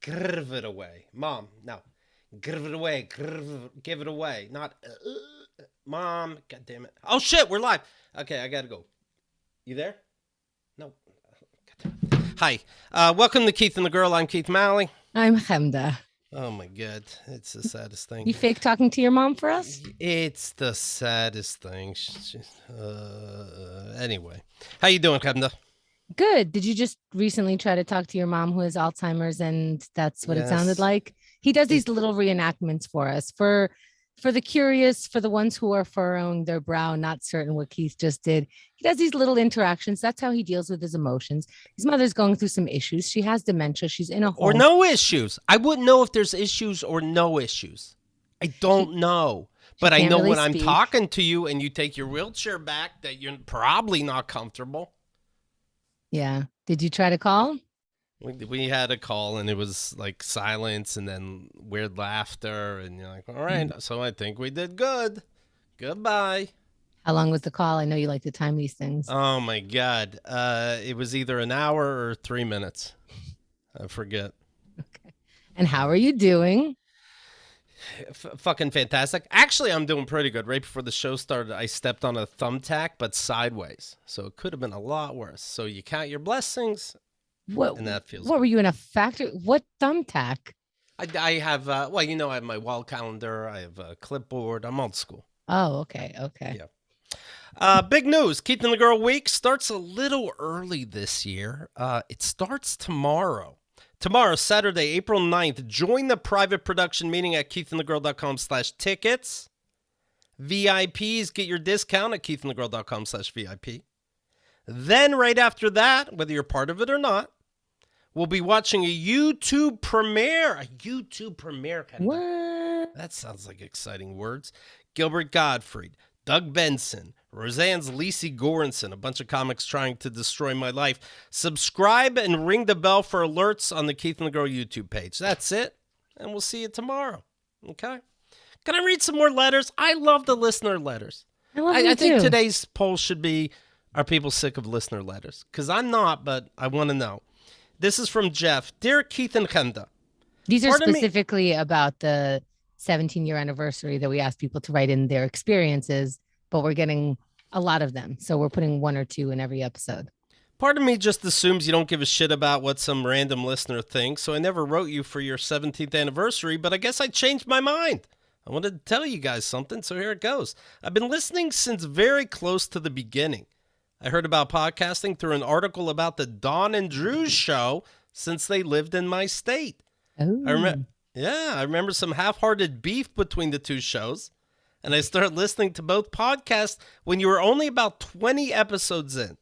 Give it away. Mom, no. Give it away. Give it away. Not, Mom, God damn it. Oh, shit, we're live. Okay, I gotta go. You there? No. Hi. Welcome to Keith and the Girl. I'm Keith Malley. I'm Chemda. Oh, my God. It's the saddest thing. You fake talking to your mom for us? It's the saddest thing. Anyway. How you doing, Chemda? Good. Did you just recently try to talk to your mom who has Alzheimer's and that's what it sounded like? He does these little reenactments for us. For the curious, for the ones who are furrowing their brow, not certain what Keith just did. He does these little interactions. That's how he deals with his emotions. His mother's going through some issues. She has dementia. She's in a home. Or no issues. I wouldn't know if there's issues or no issues. I don't know. But I know really when I'm talking to you and you take your wheelchair back that you're probably not comfortable. Yeah. Did you try to call? We had a call and it was like silence and then weird laughter. And you're like, all right, so I think we did good. Goodbye. How long was the call? I know you like to time these things. Oh, my God. It was either an hour or 3 minutes. I forget. Okay. And how are you doing? Fucking fantastic. Actually, I'm doing pretty good. Right before the show started, I stepped on a thumbtack, but sideways. So it could have been a lot worse. So you count your blessings, and that feels What good. were you in a factory? What thumbtack? I have, I have my wall calendar. I have a clipboard. I'm old school. Oh, okay. Yeah. Big news. Keith and the Girl Week starts a little early this year. It starts tomorrow. Tomorrow, Saturday, April 9th, join the private production meeting at keithandthegirl.com/tickets. VIPs get your discount at keithandthegirl.com/VIP. Then right after that, whether you're part of it or not, we'll be watching a YouTube premiere. A YouTube premiere. What? That sounds like exciting words. Gilbert Gottfried, Doug Benson, Roseanne's Lacey Goranson, a bunch of comics trying to destroy my life. Subscribe and ring the bell for alerts on the Keith and the Girl YouTube page. That's it, and we'll see you tomorrow. Okay? Can I read some more letters? I love the listener letters. I think today's poll should be, are people sick of listener letters? Because I'm not, but I want to know. This is from Jeff. Dear Keith and Chemda. These are specifically about the 17-year anniversary that we asked people to write in their experiences, but we're getting a lot of them. So we're putting one or two in every episode. Part of me just assumes you don't give a shit about what some random listener thinks, so I never wrote you for your 17th anniversary, but I guess I changed my mind. I wanted to tell you guys something, so here it goes. I've been listening since very close to the beginning. I heard about podcasting through an article about the Dawn and Drew show since they lived in my state. Oh. I remember some half-hearted beef between the two shows, and I started listening to both podcasts when you were only about 20 episodes in.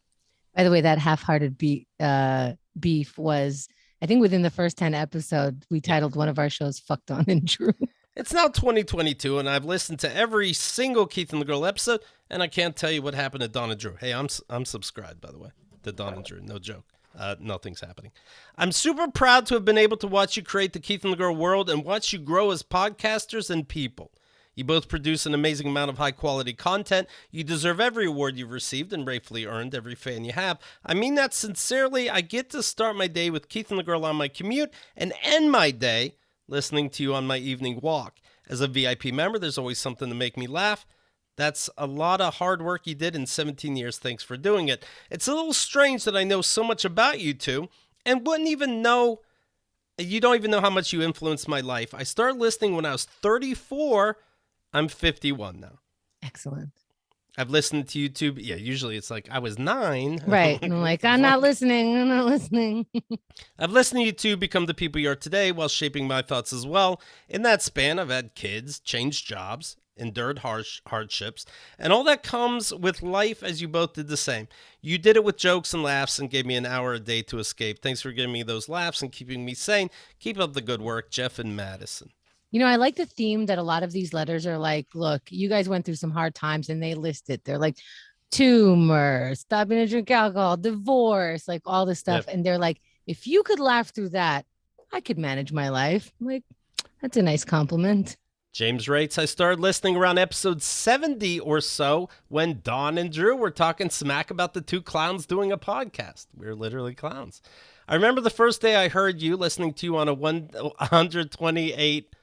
By the way, that half-hearted beef was, I think within the first 10 episodes, we titled one of our shows Fuck Dawn and Drew. It's now 2022, and I've listened to every single Keith and the Girl episode, and I can't tell you what happened to Dawn and Drew. Hey, I'm subscribed, by the way, to Dawn and Drew. No joke. Nothing's happening. I'm super proud to have been able to watch you create the Keith and the Girl world and watch you grow as podcasters and people. You both produce an amazing amount of high-quality content. You deserve every award you've received and rightfully earned every fan you have. I mean that sincerely. I get to start my day with Keith and the Girl on my commute and end my day listening to you on my evening walk. As a VIP member, there's always something to make me laugh. That's a lot of hard work you did in 17 years. Thanks for doing it. It's a little strange that I know so much about you two and wouldn't even know, you don't even know how much you influenced my life. I started listening when I was 34. I'm 51 now. Excellent. I've listened to YouTube. Yeah, usually it's like I was 9. Right. And I'm like, I'm not listening. I've listened to you two become the people you are today while shaping my thoughts as well. In that span, I've had kids, changed jobs, endured hardships, and all that comes with life as you both did the same. You did it with jokes and laughs and gave me an hour a day to escape. Thanks for giving me those laughs and keeping me sane. Keep up the good work, Jeff and Madison. You know, I like the theme that a lot of these letters are like, look, you guys went through some hard times, and they list it. They're like tumor, stopping to drink alcohol, divorce, like all this stuff. Yep. And they're like, if you could laugh through that, I could manage my life. I'm like, that's a nice compliment. James writes, I started listening around episode 70 or so when Dawn and Drew were talking smack about the two clowns doing a podcast. We're literally clowns. I remember the first day I heard you, listening to you on a 128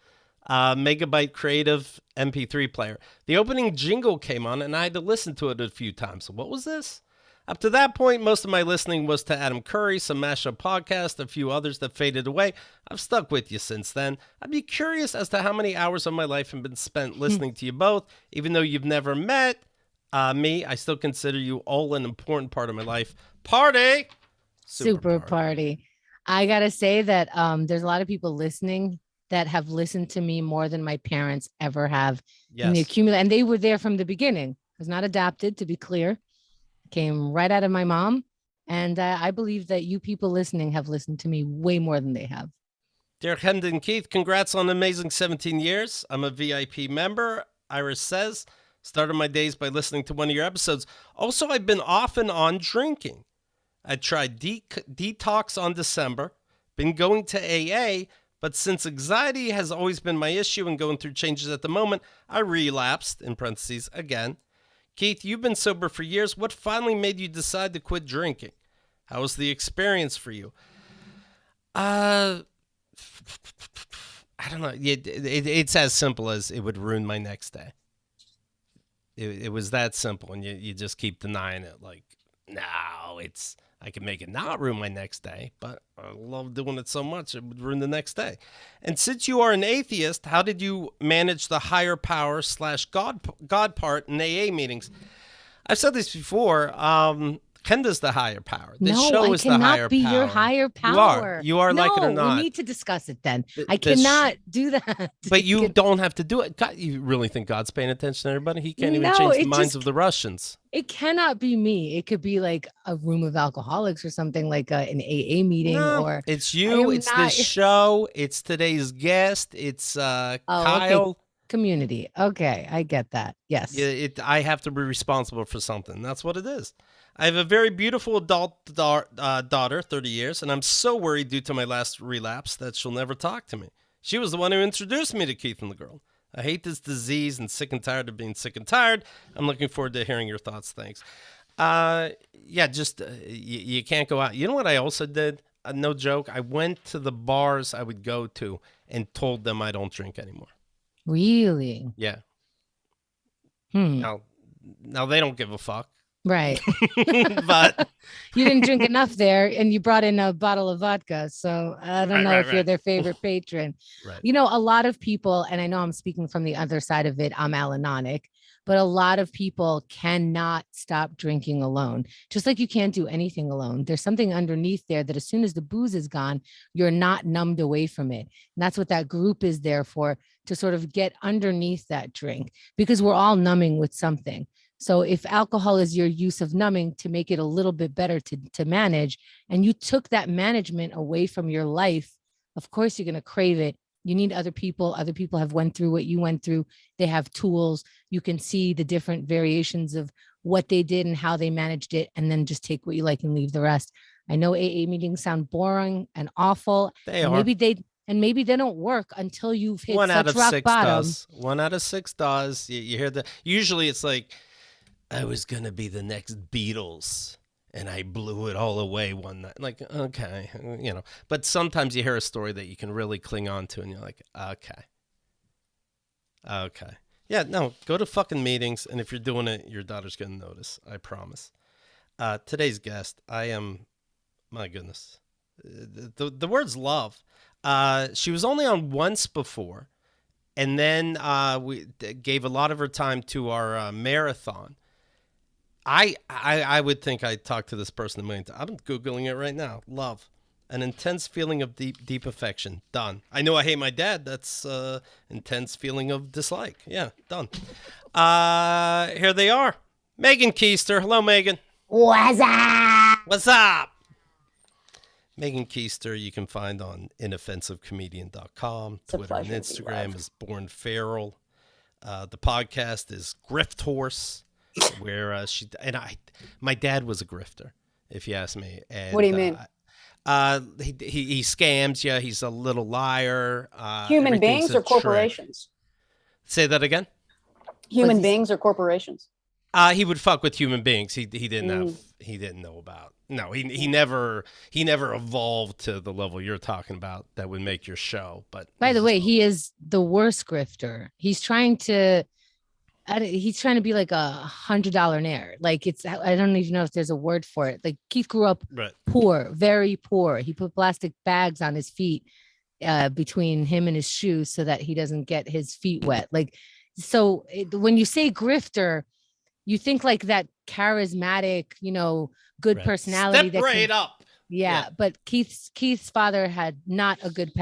megabyte creative MP3 player. The opening jingle came on, and I had to listen to it a few times. What was this? Up to that point, most of my listening was to Adam Curry, some mashup podcasts, a few others that faded away. I've stuck with you since then. I'd be curious as to how many hours of my life have been spent listening to you both. Even though you've never met me, I still consider you all an important part of my life. Party! Super party. I got to say that there's a lot of people listening that have listened to me more than my parents ever have. Yes. In the accumulate, and they were there from the beginning. I was not adopted, to be clear. Came right out of my mom. And I believe that you people listening have listened to me way more than they have. Dear Hendon Keith, congrats on an amazing 17 years. I'm a VIP member. Iris says, started my days by listening to one of your episodes. Also, I've been off and on drinking. I tried detox on December, been going to AA, but since anxiety has always been my issue and going through changes at the moment, I relapsed, in parentheses, again. Keith, you've been sober for years. What finally made you decide to quit drinking? How was the experience for you? I don't know. It's as simple as it would ruin my next day. It was that simple, and you just keep denying it. Like, no, I can make it not ruin my next day, but I love doing it so much it would ruin the next day. And since you are an atheist, how did you manage the higher power / God part in AA meetings? I've said this before. Kenda's the higher power. This show is the higher be power. Your higher power. You are, like it or not. We need to discuss it then. I cannot do that. But you don't have to do it. God, you really think God's paying attention to everybody? He can't even change the minds of the Russians. It cannot be me. It could be like a room of alcoholics or something, like an AA meeting. Or it's you. It's this show. It's today's guest. It's Kyle. Okay. Community. Okay, I get that. Yes. I have to be responsible for something. That's what it is. I have a very beautiful adult daughter, 30 years, and I'm so worried due to my last relapse that she'll never talk to me. She was the one who introduced me to Keith and the Girl. I hate this disease and sick and tired of being sick and tired. I'm looking forward to hearing your thoughts. Thanks. You can't go out. You know what I also did? No joke. I went to the bars I would go to and told them I don't drink anymore. Really? Yeah. Now they don't give a fuck. Right. But you didn't drink enough there and you brought in a bottle of vodka. So I don't know if you're their favorite patron. Right. You know, a lot of people, and I know I'm speaking from the other side of it, I'm Al-Anonic, but a lot of people cannot stop drinking alone. Just like you can't do anything alone. There's something underneath there that as soon as the booze is gone, you're not numbed away from it. And that's what that group is there for, to sort of get underneath that drink, because we're all numbing with something. So if alcohol is your use of numbing to make it a little bit better to manage, and you took that management away from your life, of course you're going to crave it. You need other people. Other people have went through what you went through. They have tools. You can see the different variations of what they did and how they managed it, and then just take what you like and leave the rest. I know AA meetings sound boring and awful. They are. Maybe they don't work until you've hit One such out of rock six bottom. does. 1 out of 6 does. You hear the. Usually it's like, I was going to be the next Beatles and I blew it all away one night. Like, okay, you know. But sometimes you hear a story that you can really cling on to and you're like, okay. Yeah, no, go to fucking meetings, and if you're doing it, your daughter's going to notice. I promise. Today's guest, my goodness. The word's love. She was only on once before, and then we gave a lot of her time to our marathon. I would think I talked to this person a million times. I'm Googling it right now. Love. An intense feeling of deep affection. Done. I know I hate my dad. That's intense feeling of dislike. Yeah, done. Here they are. Megan Koester. Hello, Megan. What's up? What's up? Megan Koester, you can find on inoffensivecomedian.com. Twitter and Instagram is Born Feral. The podcast is Grift Horse, where my dad was a grifter, if you ask me. And, what do you mean? He scams you. He's a little liar. Human beings or corporations? Say that again. Human beings or corporations? He would fuck with human beings. He didn't have. He didn't know about. No, he never evolved to the level you're talking about that would make your show. But By the way, he is the worst grifter. He's trying to be like $100 Like I don't even know if there's a word for it. Like Keith grew up poor, very poor. He put plastic bags on his feet between him and his shoes so that he doesn't get his feet wet. Like, so when you say grifter, you think like that charismatic, good personality. Step right up. Yeah, but Keith's father had not a good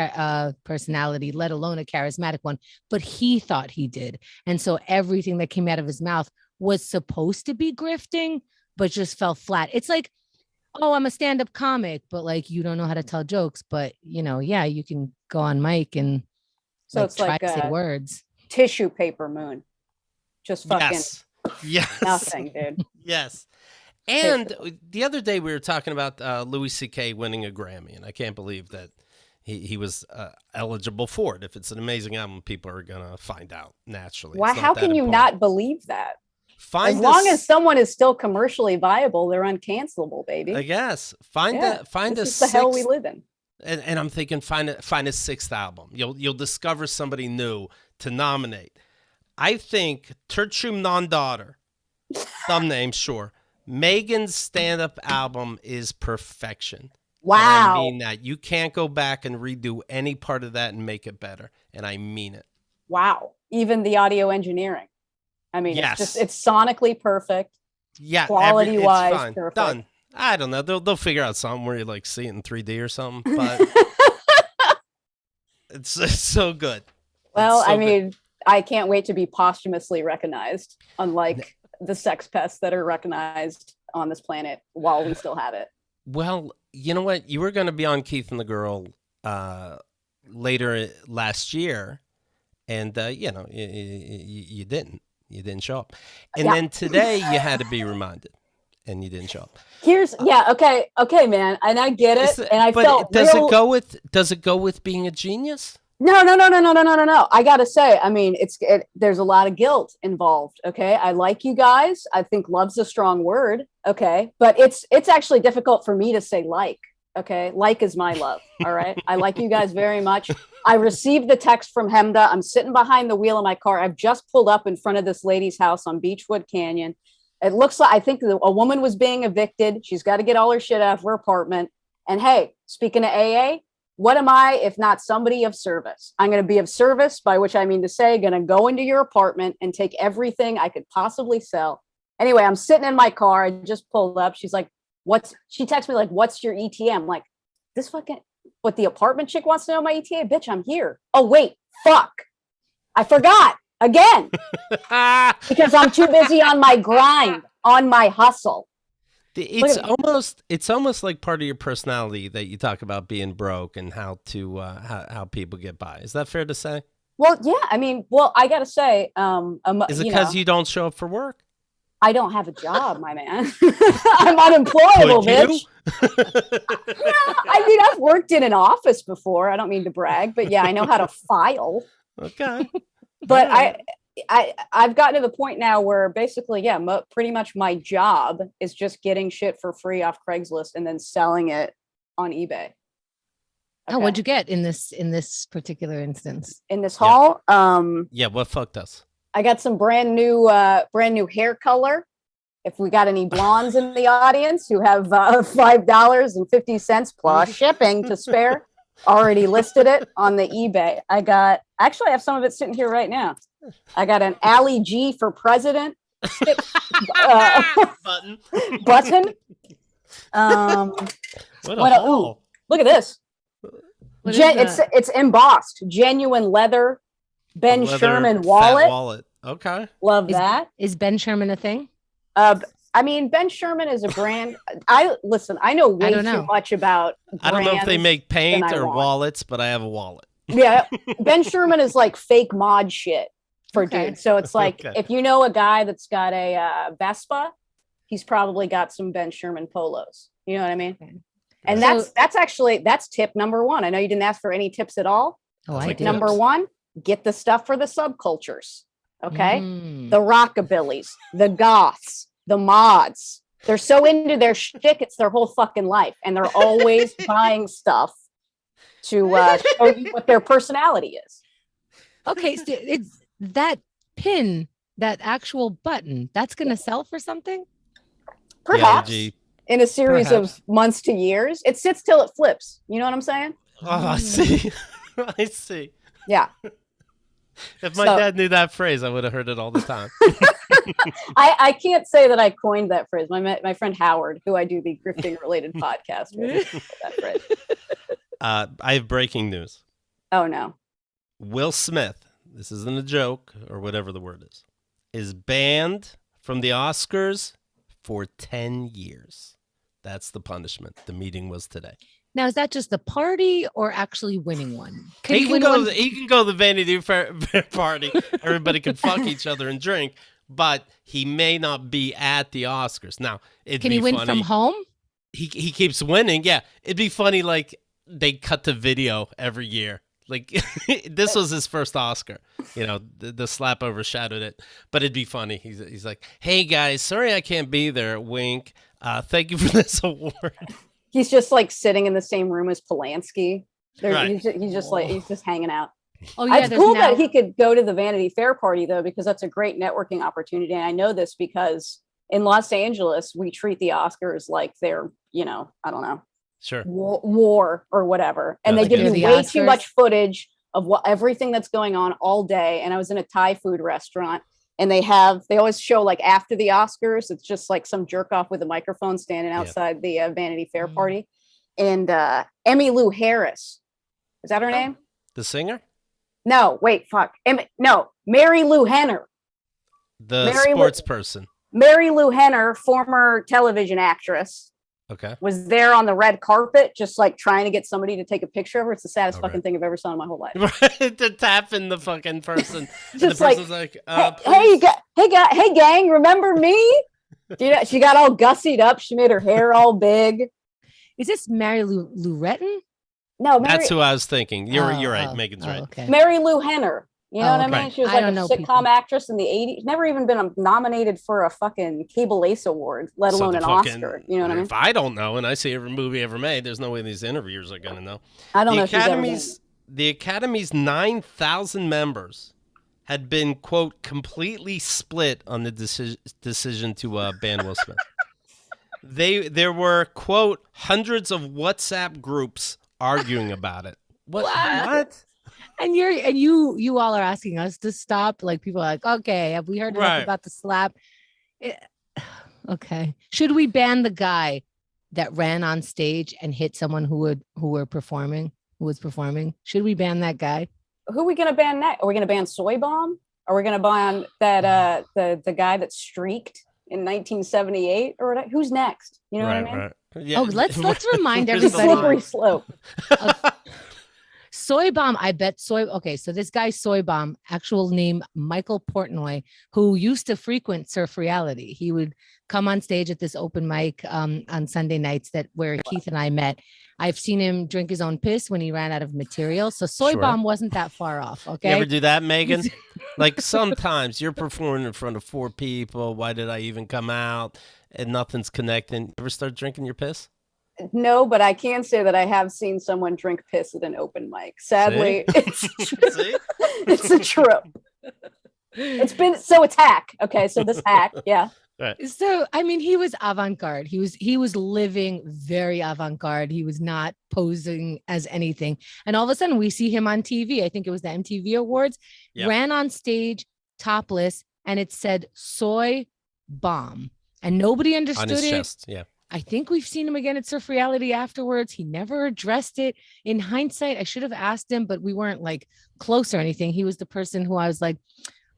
personality, let alone a charismatic one, but he thought he did. And so everything that came out of his mouth was supposed to be grifting, but just fell flat. It's like, oh, I'm a stand-up comic, but like, you don't know how to tell jokes, but yeah, you can go on mic and so it's try to say words. Tissue paper moon. Just fucking yes. nothing, dude. Yes. And the other day we were talking about Louis C.K. winning a Grammy, and I can't believe that he was eligible for it. If it's an amazing album, people are going to find out naturally. Why? How can you not believe that? As long as someone is still commercially viable, they're uncancelable, baby. I guess. Find this is the hell we live in. And I'm thinking find a sixth album. You'll discover somebody new to nominate. I think Tertium Non Daughter, some names, sure. Megan's stand-up album is perfection. Wow. And I mean that. You can't go back and redo any part of that and make it better. And I mean it. Wow. Even the audio engineering. I mean, yes. it's sonically perfect. Yeah. Quality-wise, perfect. Done. I don't know. They'll figure out something where you like see it in 3D or something. But it's so good. Well, I mean, I can't wait to be posthumously recognized, unlike the sex pests that are recognized on this planet while we still have it. Well, you know what? You were going to be on Keith and the Girl later last year, and you didn't. You didn't show up. And then today you had to be reminded, and you didn't show up. Okay, man, and I get it. Does it go with being a genius? No. I gotta say, I mean, there's a lot of guilt involved. Okay, I like you guys. I think love's a strong word. Okay, but it's actually difficult for me to say like. Okay, like is my love. All right, I like you guys very much. I received the text from Hemda. I'm sitting behind the wheel of my car. I've just pulled up in front of this lady's house on Beechwood Canyon. It looks like I think a woman was being evicted. She's got to get all her shit out of her apartment. And hey, speaking of AA. What am I, if not somebody of service? I'm going to be of service, by which I mean to say, going to go into your apartment and take everything I could possibly sell. Anyway, I'm sitting in my car. I just pulled up. She's like, she texts me like, what's your ETA? I'm like, what the apartment chick wants to know my ETA? Bitch, I'm here. Oh, wait, fuck. I forgot again because I'm too busy on my grind, on my hustle. It's almost like part of your personality that you talk about being broke and how people get by. Is that fair to say? Well, yeah. I mean, I gotta say, is it because you don't show up for work? I don't have a job, my man. I'm unemployable, bitch. I mean, I've worked in an office before. I don't mean to brag, but yeah, I know how to file. Okay. But I've gotten to the point now where basically, pretty much my job is just getting shit for free off Craigslist and then selling it on eBay. Okay. Oh, what'd you get in this particular instance? In this haul? What fucked us? I got some brand new hair color. If we got any blondes in the audience who have $5.50 plus shipping to spare, already listed it on the eBay. I have some of it sitting here right now. I got an Ali G for president button. Look at this. It's embossed, genuine leather. Ben Sherman wallet. Okay. Love that. Is Ben Sherman a thing? I mean, Ben Sherman is a brand. I know way too much about brands. I don't know if they make paint or wallets, but I have a wallet. Yeah. Ben Sherman is like fake mod shit for dudes. So it's like, if you know a guy that's got a Vespa, he's probably got some Ben Sherman polos. You know what I mean? Okay. And that's tip number one. I know you didn't ask for any tips at all. Oh, I did. Number one, get the stuff for the subcultures. Okay. The rockabillys, the goths, the mods. They're so into their shtick, it's their whole fucking life. And they're always buying stuff to show you what their personality is. Okay, so it's that pin, that actual button, that's going to sell for something? Perhaps Yeah, in a series of months to years. It sits till it flips. You know what I'm saying? Oh, I see. I see. Yeah. If my dad knew that phrase, I would have heard it all the time. I can't say that I coined that phrase. My friend Howard, who I do the grifting related podcast with, that phrase. I have breaking news. Oh, no. Will Smith, this isn't a joke or whatever the word is banned from the Oscars for 10 years. That's the punishment. The meeting was today. Now, is that just the party or actually winning one? He can go to the Vanity Fair party. Everybody can fuck each other and drink, but he may not be at the Oscars. Now, can he win from home? He keeps winning. Yeah, it'd be funny. Like they cut the video every year. Like this was his first Oscar. You know, the slap overshadowed it, but it'd be funny. He's like, "Hey guys, sorry I can't be there. Wink. Thank you for this award." He's just like sitting in the same room as Polanski. Right. He's just hanging out. Oh yeah, it's cool that he could go to the Vanity Fair party though, because that's a great networking opportunity. And I know this because in Los Angeles, we treat the Oscars like they're, I don't know, sure, war or whatever, and they give you way too much footage of everything that's going on all day. And I was in a Thai food restaurant. And they always show like after the Oscars, it's just like some jerk off with a microphone standing outside the Vanity Fair party. And Emmylou Harris, is that her name? The singer? No, wait, fuck. Mary Lou Henner. The sports person. Mary Lou Henner, former television actress. Okay. Was there on the red carpet, just like trying to get somebody to take a picture of her. It's the saddest fucking thing I've ever saw in my whole life. Right, to tap in the fucking person. Just and the person's like, hey, gang, remember me? She got all gussied up. She made her hair all big. Is this Mary Lou Retton? No, that's who I was thinking. You're right. Megan's right. Okay. Mary Lou Henner. You know what I mean? Right. She was like a sitcom actress in the 80s. Never even been nominated for a fucking Cable Ace Award, let alone an Oscar. You know what I mean? If I don't know, and I see every movie ever made, there's no way these interviewers are going to know. I don't know if she's ever been. The Academy's 9,000 members had been, quote, completely split on the decision to ban Will Smith. There were, quote, hundreds of WhatsApp groups arguing about it. What? And you all are asking us to stop. Like people are like, okay, have we heard enough about the slap? Okay. Should we ban the guy that ran on stage and hit someone who was performing? Should we ban that guy? Who are we gonna ban next? Are we gonna ban Soy Bomb? Are we gonna ban that the guy that streaked in 1978 or whatever? Who's next? You know what I mean? Right. Yeah. Oh, let's remind everybody. Slippery slope. Soy Bomb, I bet okay, so this guy Soy Bomb, actual name Michael Portnoy, who used to frequent Surf Reality. He would come on stage at this open mic on Sunday nights where Keith and I met. I've seen him drink his own piss when he ran out of material. So Soy Bomb wasn't that far off. Okay. You ever do that, Megan? Like sometimes you're performing in front of 4 people. Why did I even come out? And nothing's connecting. Ever start drinking your piss? No, but I can say that I have seen someone drink piss at an open mic. Sadly, it's true. It's hack. Okay, so this hack, yeah. Right. So I mean, he was avant-garde. He was living very avant-garde. He was not posing as anything. And all of a sudden, we see him on TV. I think it was the MTV Awards. Yep. Ran on stage topless, and it said "Soy Bomb," and nobody understood on his it. Chest. Yeah. I think we've seen him again at Surf Reality afterwards. He never addressed it. In hindsight, I should have asked him, but we weren't like close or anything. He was the person who I was like,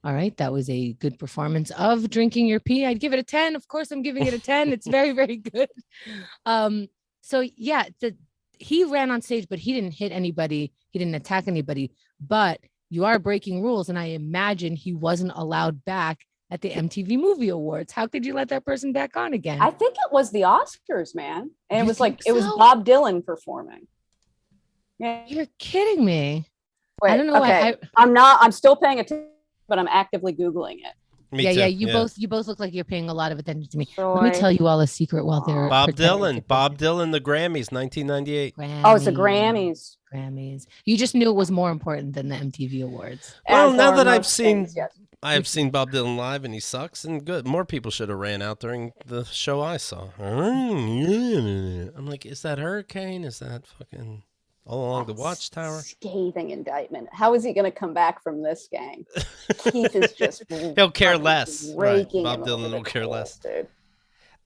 all right, that was a good performance of drinking your pee. I'd give it a 10. Of course, I'm giving it a 10. It's very, very good. So yeah, he ran on stage, but he didn't hit anybody. He didn't attack anybody, but you are breaking rules. And I imagine he wasn't allowed back at the MTV Movie Awards. How could you let that person back on again? I think it was the Oscars, man. And it was it was Bob Dylan performing. Yeah. You're kidding me. Wait, I don't know. Okay. I'm still paying attention but I'm actively Googling it. Me yeah, too. yeah. You both look like you're paying a lot of attention to me. Soy Let me tell you all a secret while they're Bob pretending to Dylan, the Grammys, 1998. Oh, it's the Grammys. Grammys. You just knew it was more important than the MTV Awards. Well, As now are that I've most seen, things, yes. I've seen Bob Dylan live, and he sucks. And good, more people should have ran out during the show I saw. I'm like, is that Hurricane? Is that fucking all along the Watchtower? Scathing indictment. How is he going to come back from this, gang? Keith is just He'll care less. Right. raking Bob him Dylan over the will care less. coals,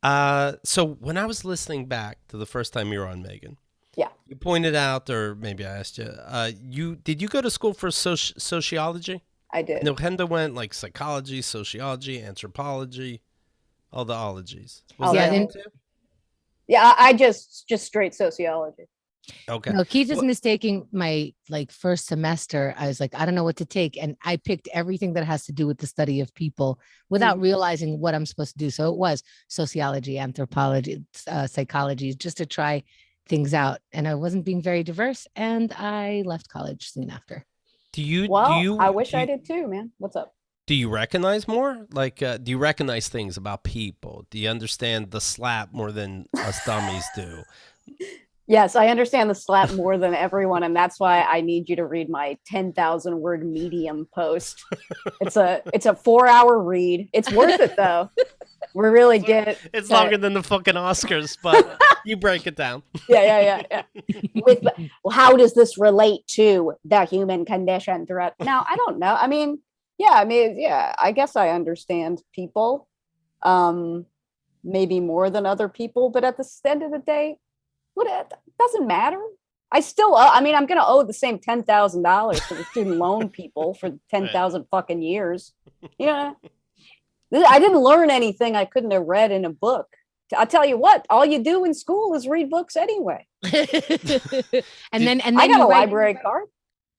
dude. So when I was listening back to the first time you were on, Megan, Yeah. you pointed out, or maybe I asked you, did you go to school for sociology? I did. No, Henda went like psychology, sociology, anthropology, all the ologies. Was Yeah, that I one didn't- too? Yeah, I just straight sociology. Okay. No, Keith is Well- mistaking my first semester. I was like, I don't know what to take. And I picked everything that has to do with the study of people without realizing what I'm supposed to do. So it was sociology, anthropology, psychology, just to try things out. And I wasn't being very diverse. And I left college soon after. Well, I wish I did too, man. What's up? Do you recognize more? Like, do you recognize things about people? Do you understand the slap more than us dummies do? Yes, I understand the slap more than everyone, and that's why I need you to read my 10,000 word Medium post. It's a 4-hour read. It's worth it though. We really did. It's longer than the fucking Oscars, but you break it down. Yeah. With how does this relate to the human condition throughout? Now, I don't know. I mean, I guess I understand people, maybe more than other people, but at the end of the day, it doesn't matter. I still I'm going to owe the same $10,000 to the student loan people for 10,000 fucking years. Yeah. I didn't learn anything I couldn't have read in a book. I'll tell you what, all you do in school is read books anyway. and then I got a library card.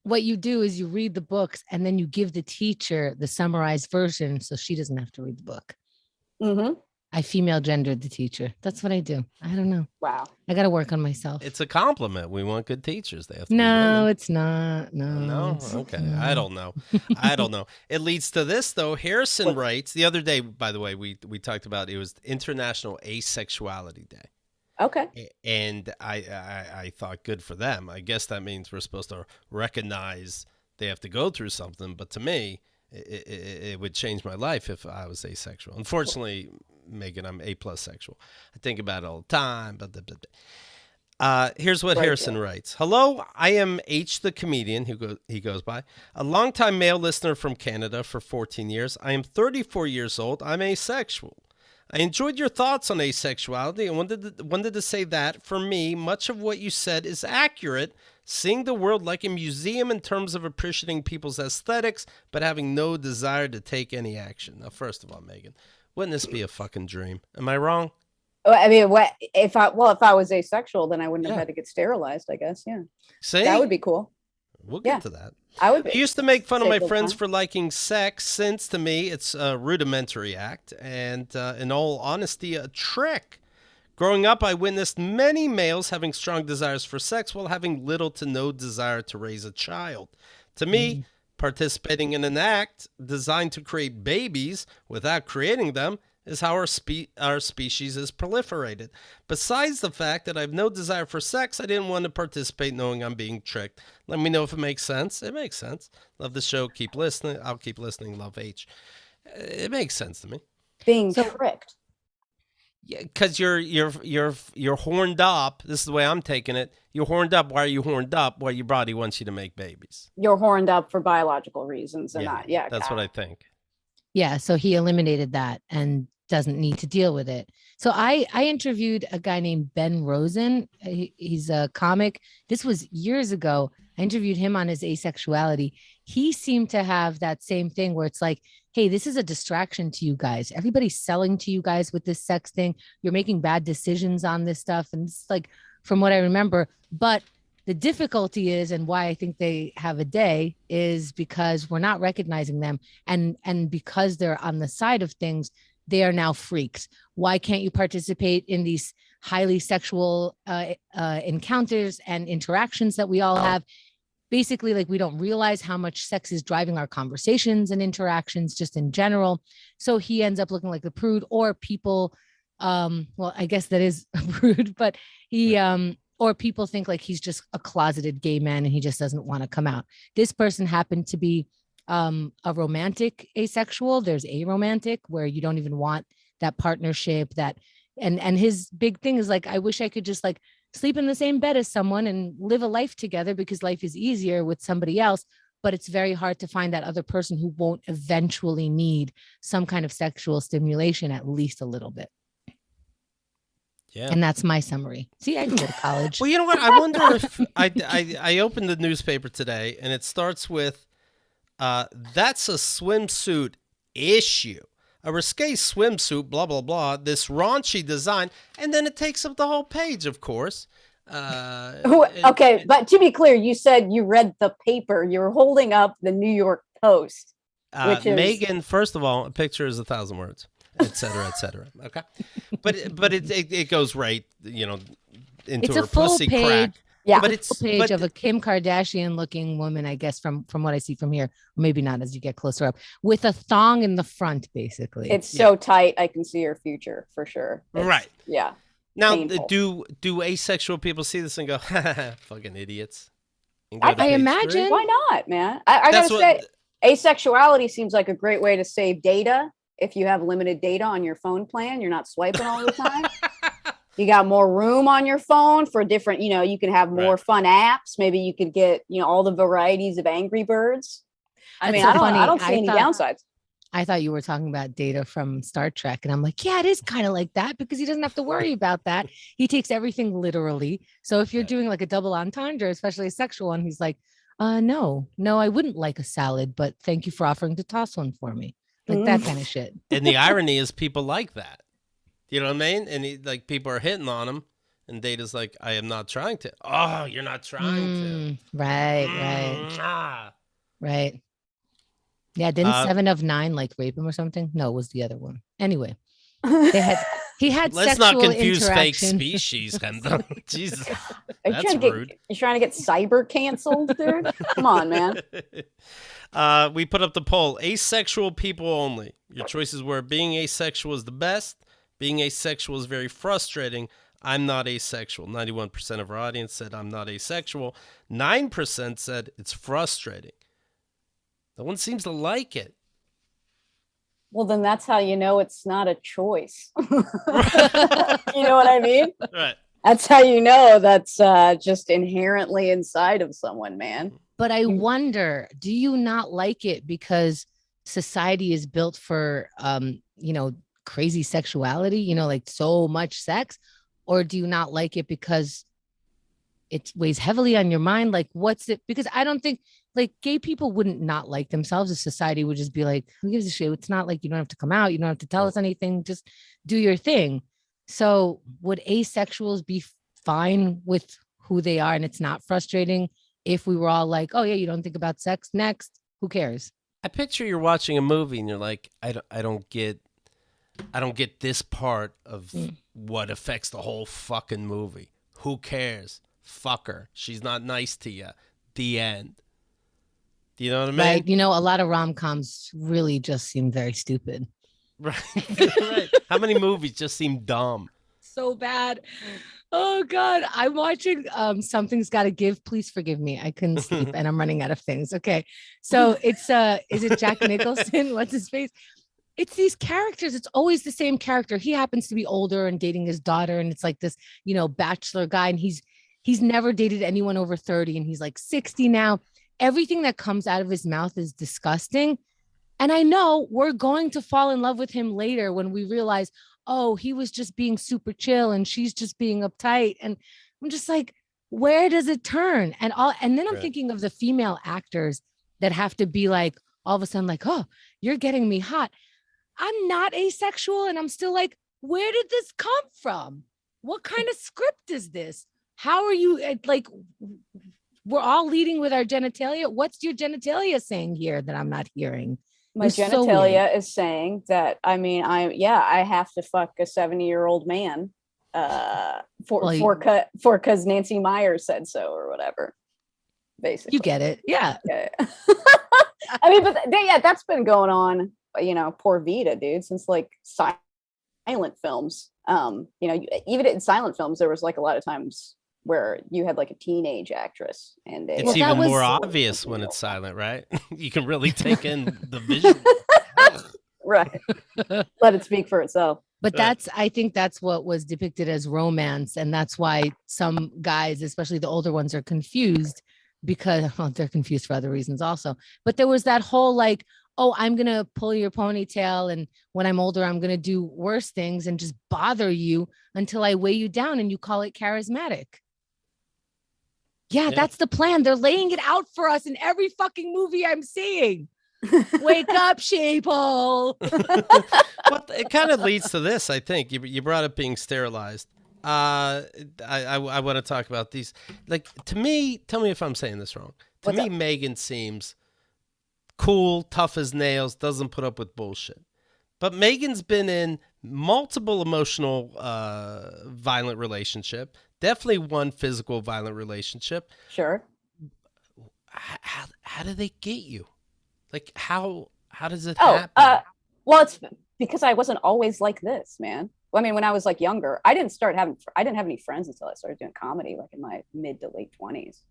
What you do is you read the books and then you give the teacher the summarized version so she doesn't have to read the book. Mm-hmm. I female gendered the teacher. That's what I do. I don't know. Wow. I got to work on myself. It's a compliment. We want good teachers. They have to No, it's not. No. No? Okay. I don't know. I don't know. It leads to this, though. Harrison writes, the other day, by the way, we talked about it was International Asexuality Day. Okay. And I thought, good for them. I guess that means we're supposed to recognize they have to go through something. But to me, it would change my life if I was asexual. Unfortunately, Megan, I'm A+ sexual. I think about it all the time. Here's what Harrison writes. Hello, I am H the comedian, he goes by, a longtime male listener from Canada for 14 years. I am 34 years old. I'm asexual. I enjoyed your thoughts on asexuality and wanted to say that, for me, much of what you said is accurate, seeing the world like a museum in terms of appreciating people's aesthetics, but having no desire to take any action. Now, first of all, Megan, wouldn't this be a fucking dream? Am I wrong? I mean, if I was asexual, then I wouldn't have had to get sterilized, I guess. Yeah. See? That would be cool. We'll get to that. I would be. I used to make fun of my friends time. for liking sex, since to me it's a rudimentary act and, in all honesty, a trick. Growing up, I witnessed many males having strong desires for sex while having little to no desire to raise a child. To me, participating in an act designed to create babies without creating them is how our species is proliferated. Besides the fact that I have no desire for sex, I didn't want to participate knowing I'm being tricked. Let me know if it makes sense. It makes sense. Love the show. Keep listening. I'll keep listening. Love H. It makes sense to me. Being tricked. Yeah, because you're horned up. This is the way I'm taking it. You're horned up. Why are you horned up? Well, your body wants you to make babies. You're horned up for biological reasons and not. Yeah. That's what I think. Yeah. So he eliminated that and doesn't need to deal with it. So I interviewed a guy named Ben Rosen. He's a comic. This was years ago. I interviewed him on his asexuality. He seemed to have that same thing where it's like, hey, this is a distraction to you guys. Everybody's selling to you guys with this sex thing. You're making bad decisions on this stuff. And it's like, from what I remember, but the difficulty is, and why I think they have a day, is because we're not recognizing them. And because they're on the side of things, they are now freaks. Why can't you participate in these highly sexual encounters and interactions that we all have? basically like we don't realize how much sex is driving our conversations and interactions just in general. So he ends up looking like a prude, or people, well, I guess that is a prude, but he, or people think like he's just a closeted gay man and he just doesn't want to come out. This person happened to be a romantic asexual. There's aromantic, where you don't even want that partnership, that, and his big thing is like, I wish I could just like sleep in the same bed as someone and live a life together, because life is easier with somebody else. But it's very hard to find that other person who won't eventually need some kind of sexual stimulation, at least a little bit. Yeah. And that's my summary. See, I can go to college. Well, you know what? I wonder if I opened the newspaper today and it starts with, that's a swimsuit issue. A risque swimsuit, blah, blah, blah, this raunchy design. And then it takes up the whole page, of course. Okay, but to be clear, you said you read the paper. You're holding up the New York Post. Which is... Megan, first of all, a picture is 1,000 words, et cetera, et cetera. Okay. But it goes right, into it's her a full pussy page. crack. Yeah, but it's a page of a Kim Kardashian looking woman, I guess, from what I see from here. Maybe not as you get closer up, with a thong in the front, basically. It's so tight, I can see her future for sure. Right. Yeah. Now, painful. do asexual people see this and go, fucking idiots? I imagine. Why not, man? I gotta say, asexuality seems like a great way to save data. If you have limited data on your phone plan, you're not swiping all the time. You got more room on your phone for different, you can have more fun apps. Maybe you could get, all the varieties of Angry Birds. I mean, I don't see any downsides. I thought you were talking about data from Star Trek. And I'm like, yeah, it is kind of like that, because he doesn't have to worry about that. He takes everything literally. So if you're doing like a double entendre, especially a sexual one, he's like, no, I wouldn't like a salad, but thank you for offering to toss one for me. Like that kind of shit. And the irony is people like that. You know what I mean? And people are hitting on him, and Data's like, I am not trying to. Oh, you're not trying to. Right. Yeah, didn't 7 of 9 like rape him or something? No, it was the other one. Anyway, he had Let's sexual not confuse fake interaction. species, Kendra. Jesus, Are that's rude. You're trying to get cyber canceled, dude? Come on, man. We put up the poll: asexual people only. Your choices were: being asexual is the best. Being asexual is very frustrating. I'm not asexual. 91% of our audience said I'm not asexual. 9% said it's frustrating. No one seems to like it. Well, then that's how you know it's not a choice. You know what I mean? Right. That's how you know that's just inherently inside of someone, man. But I wonder, do you not like it because society is built for, crazy sexuality, like so much sex? Or do you not like it because it weighs heavily on your mind? Like, what's it? Because I don't think like gay people wouldn't not like themselves. The society would just be like, who gives a shit? It's not like you don't have to come out. You don't have to tell us anything. Just do your thing. So would asexuals be fine with who they are and it's not frustrating if we were all like, oh yeah, you don't think about sex? Next, who cares? I picture you're watching a movie and you're like, I don't get this part of what affects the whole fucking movie. Who cares? Fuck her. She's not nice to you. The end. Do you know what I mean? Right. A lot of rom-coms really just seem very stupid. Right. Right. How many movies just seem dumb? So bad. Oh God. I'm watching Something's Gotta Give. Please forgive me. I couldn't sleep and I'm running out of things. Okay. So it's is it Jack Nicholson? What's his face? It's these characters. It's always the same character. He happens to be older and dating his daughter. And it's like this, bachelor guy. And he's never dated anyone over 30. And he's like 60 now. Everything that comes out of his mouth is disgusting. And I know we're going to fall in love with him later when we realize, oh, he was just being super chill and she's just being uptight. And I'm just like, where does it turn? And then I'm thinking of the female actors that have to be like, all of a sudden, like, oh, you're getting me hot. I'm not asexual. And I'm still like, where did this come from? What kind of script is this? How are you like, we're all leading with our genitalia. What's your genitalia saying here that I'm not hearing? My genitalia is saying that, I have to fuck a 70-year-old man because Nancy Myers said so or whatever. basically. You get it. Yeah. Yeah. I mean, but that's been going on, poor Vita, dude, since like silent films. Even in silent films, there was like a lot of times where you had like a teenage actress, and it's Well, even more was- obvious when it's silent, right? You can really take in the visual. right. Let it speak for itself. But Right. I think that's what was depicted as romance. And that's why some guys, especially the older ones, are confused because they're confused for other reasons also. But there was that whole like, oh, I'm going to pull your ponytail. And when I'm older, I'm going to do worse things and just bother you until I weigh you down, and you call it charismatic. Yeah, that's the plan. They're laying it out for us in every fucking movie I'm seeing. Wake up, sheeple. Well, it kind of leads to this, I think. You brought up being sterilized. I want to talk about these. Like, to me, tell me if I'm saying this wrong. To What's me, up? Megan seems cool, tough as nails, doesn't put up with bullshit. But Megan's been in multiple emotional, violent relationship. Definitely one physical violent relationship. Sure. How do they get you? Like, how does it Oh, happen? well, it's because I wasn't always like this, man. Well, I mean, when I was like younger, I didn't have any friends until I started doing comedy, like in my mid to late 20s.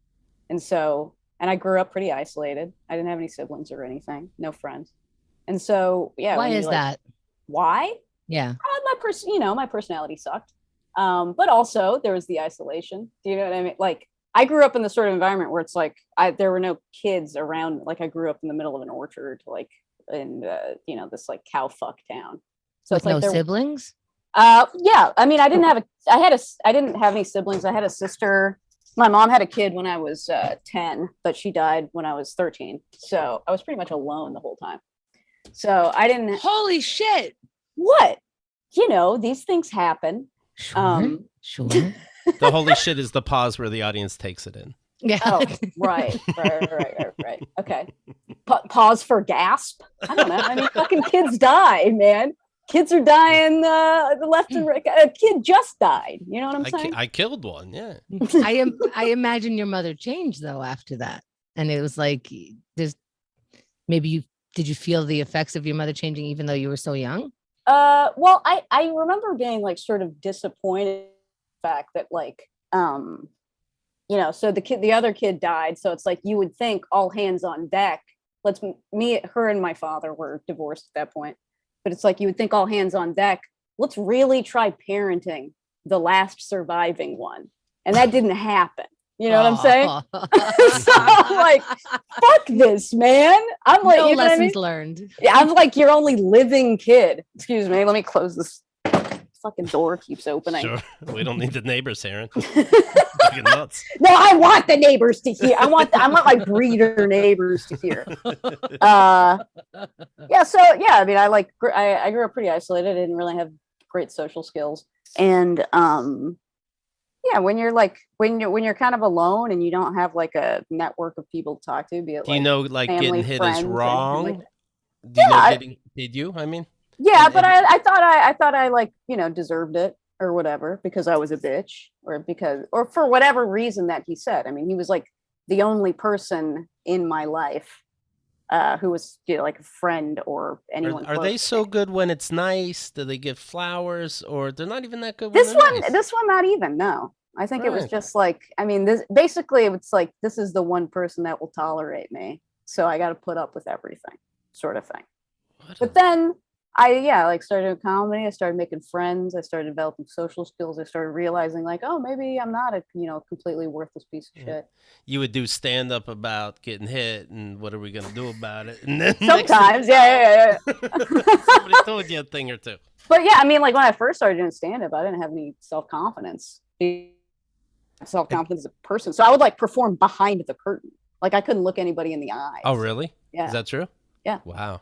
And I grew up pretty isolated. I didn't have any siblings or anything, no friends. And so, yeah. Why is that? Why? Yeah. My personality sucked. But also there was the isolation. Do you know what I mean? Like, I grew up in the sort of environment where it's like there were no kids around. Like, I grew up in the middle of an orchard, like in this like cow fuck town. So With it's like no siblings? Yeah. I mean, I didn't have any siblings. I had a sister. My mom had a kid when I was 10, but she died when I was 13. So I was pretty much alone the whole time. So I didn't. Holy shit. What? These things happen. Sure. Sure. The holy shit is the pause where the audience takes it in. Yeah. Oh, right. Okay. Pause for gasp. I don't know. I mean, fucking kids die, man. Kids are dying the left and right. A kid just died. You know what I'm saying? I killed one. Yeah. I imagine your mother changed though after that. And it was like did you feel the effects of your mother changing even though you were so young? Well, I remember being like sort of disappointed in the fact that like so the other kid died, so it's like you would think all hands on deck. Her and my father were divorced at that point, but it's like you would think all hands on deck. Let's really try parenting the last surviving one, and that didn't happen. You know what I'm saying? So I'm like, fuck this, man. I'm like, no you know lessons what I mean? learned. Yeah, I'm like your only living kid. Excuse me. Let me close this. Fucking door keeps opening. Sure. We don't need the neighbors hearing. Fucking nuts. No, I want the neighbors to hear. I want my breeder neighbors to hear. Yeah. So yeah, I mean, I grew up pretty isolated. I didn't really have great social skills, and yeah, when you're kind of alone and you don't have like a network of people to talk to, be it Do you know like family, getting hit friends, is anything wrong? like that. Do you know Yeah, getting did you? I mean, yeah, and- but and- I thought I like deserved it or whatever because I was a bitch or for whatever reason that he said. I mean, he was like the only person in my life who was like a friend or anyone. Are they so good when it's nice? Do they give flowers, or they're not even that good? This when they're one, nice? this one, not even. No, I think it was Right. just like, I mean, this basically it's like this is the one person that will tolerate me, so I got to put up with everything, sort of thing. What But then I started doing comedy. I started making friends. I started developing social skills. I started realizing like, oh, maybe I'm not a completely worthless piece of shit. you would do stand up about getting hit and what are we gonna do about it? And then next Sometimes, yeah. somebody told you a thing or two. But yeah, I mean, like when I first started doing stand up, I didn't have any self-confidence. Self-confidence as a person. So I would like perform behind the curtain. Like I couldn't look anybody in the eyes. Oh, really? Yeah. Is that true? Yeah. Wow.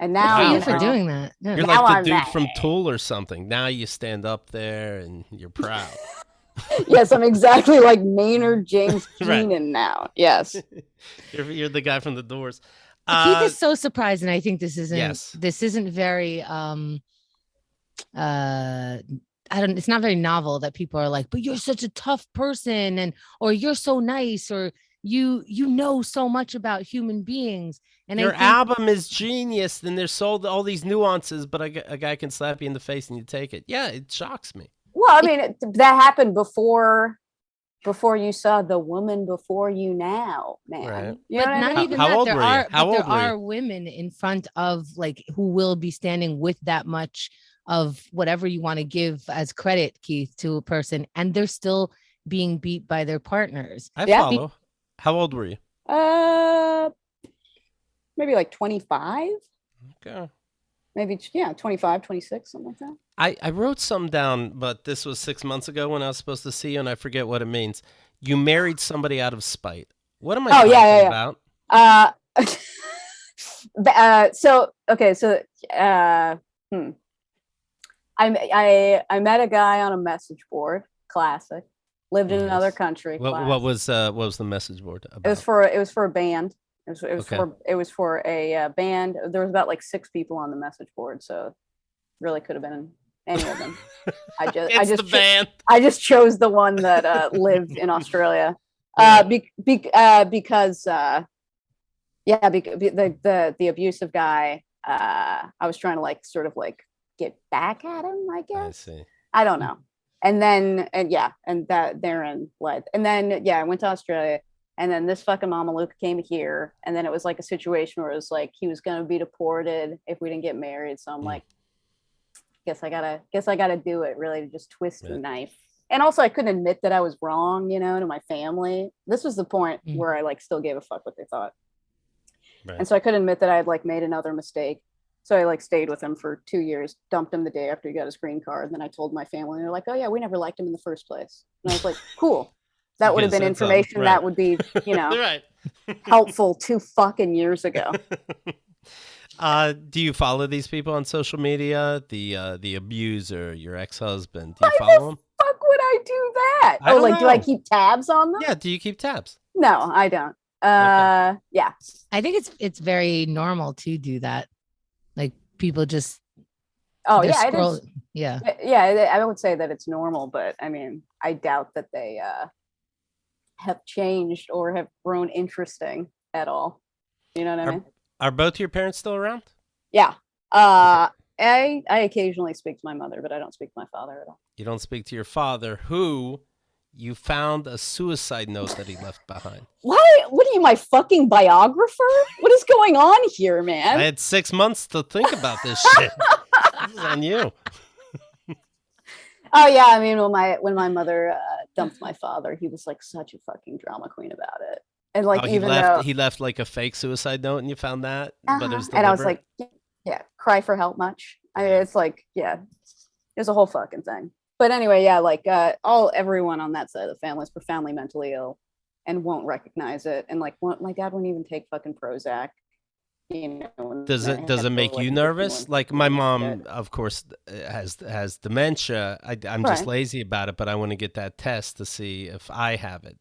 And Good now for Wow. you you for know, doing that. Yeah. You're Now like I'm the dude that. from Tool or something. Now you stand up there and you're proud. Yes, I'm exactly like Maynard James Right. Keenan now. Yes. You're the guy from the Doors. Keith is so surprised, and I think this Yes. isn't very it's not very novel that people are like, but you're such a tough person, or you're so nice, or you know so much about human beings. And Your I think album is genius, and there's all these nuances, but a guy can slap you in the face and you take it. Yeah, it shocks me. Well, I mean, that happened before you saw the woman before you now, man. Right. You know but what not I mean? even How that. old There were you? are, How but there old were you? are women in front of like who will be standing with that much of whatever you want to give as credit, Keith, to a person, and they're still being beat by their partners. I Yeah. follow. How old were you? Maybe like 25, Okay. maybe, yeah, 25, 26, something like that. I wrote some down, but this was 6 months ago when I was supposed to see you, and I forget what it means. You married somebody out of spite. What am I talking about? I met a guy on a message board. Classic. Lived in another Yes. country. What was the message board about? It was for a band. It was for a band. There was about like 6 people on the message board, so really could have been any of them. I just chose the one that lived in Australia. Because the abusive guy, I was trying to like sort of like get back at him, I guess. I see. I don't know. And that therein led. And then I went to Australia, and then this fucking Mama Luca came here, and then it was like a situation where it was like he was gonna be deported if we didn't get married. So I'm like, guess I gotta do it, really, to just twist the knife. And also I couldn't admit that I was wrong, to my family. This was the point where I like still gave a fuck what they thought. Right. And so I couldn't admit that I had like made another mistake. So I like stayed with him for 2 years, dumped him the day after he got his green card. And then I told my family, and they're like, oh yeah, we never liked him in the first place. And I was like, cool. That would have been information that would be, right. helpful 2 fucking years ago. Do you follow these people on social media? The abuser, your ex-husband. Do you follow them? Fuck would I do that? Do I keep tabs on them? Yeah, do you keep tabs? No, I don't. Okay. Yeah. I think it's very normal to do that. Like people just scroll. Yeah. I would say that it's normal, but I mean, I doubt that they have changed or have grown interesting at all. You know what I mean? Are both your parents still around? Yeah. I occasionally speak to my mother, but I don't speak to my father at all. You don't speak to your father, who you found a suicide note that he left behind. What are you, my fucking biographer? What is going on here, man? I had 6 months to think about this shit. This is on you. Oh yeah, I mean, when my mother dumped my father, he was like such a fucking drama queen about it. And like he left like a fake suicide note, and you found that, but it was deliberate. And I was like, yeah, cry for help much? I mean, it's like, yeah, it's a whole fucking thing. But anyway, like everyone on that side of the family is profoundly mentally ill and won't recognize it. And like, my dad wouldn't even take fucking Prozac. Does it make you nervous? Like my mom, of course, has dementia. I'm just lazy about it, but I want to get that test to see if I have it.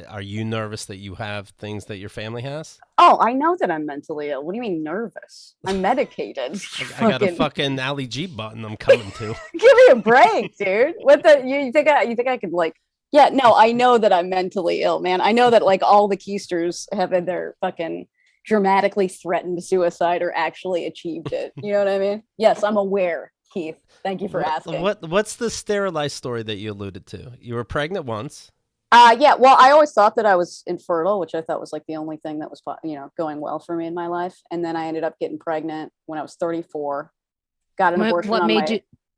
Are you nervous that you have things that your family has? Oh, I know that I'm mentally ill. What do you mean nervous? I'm medicated. I got a fucking Ali G button I'm coming to. Give me a break, dude. What the you think I could like? Yeah, no, I know that I'm mentally ill, man. I know that like all the Koesters have had their fucking dramatically threatened suicide or actually achieved it. You know what I mean? Yes, I'm aware, Keith. Thank you for asking. What's the sterilized story that you alluded to? You were pregnant once. Yeah, well, I always thought that I was infertile, which I thought was like the only thing that was, going well for me in my life. And then I ended up getting pregnant when I was 34. Got an abortion.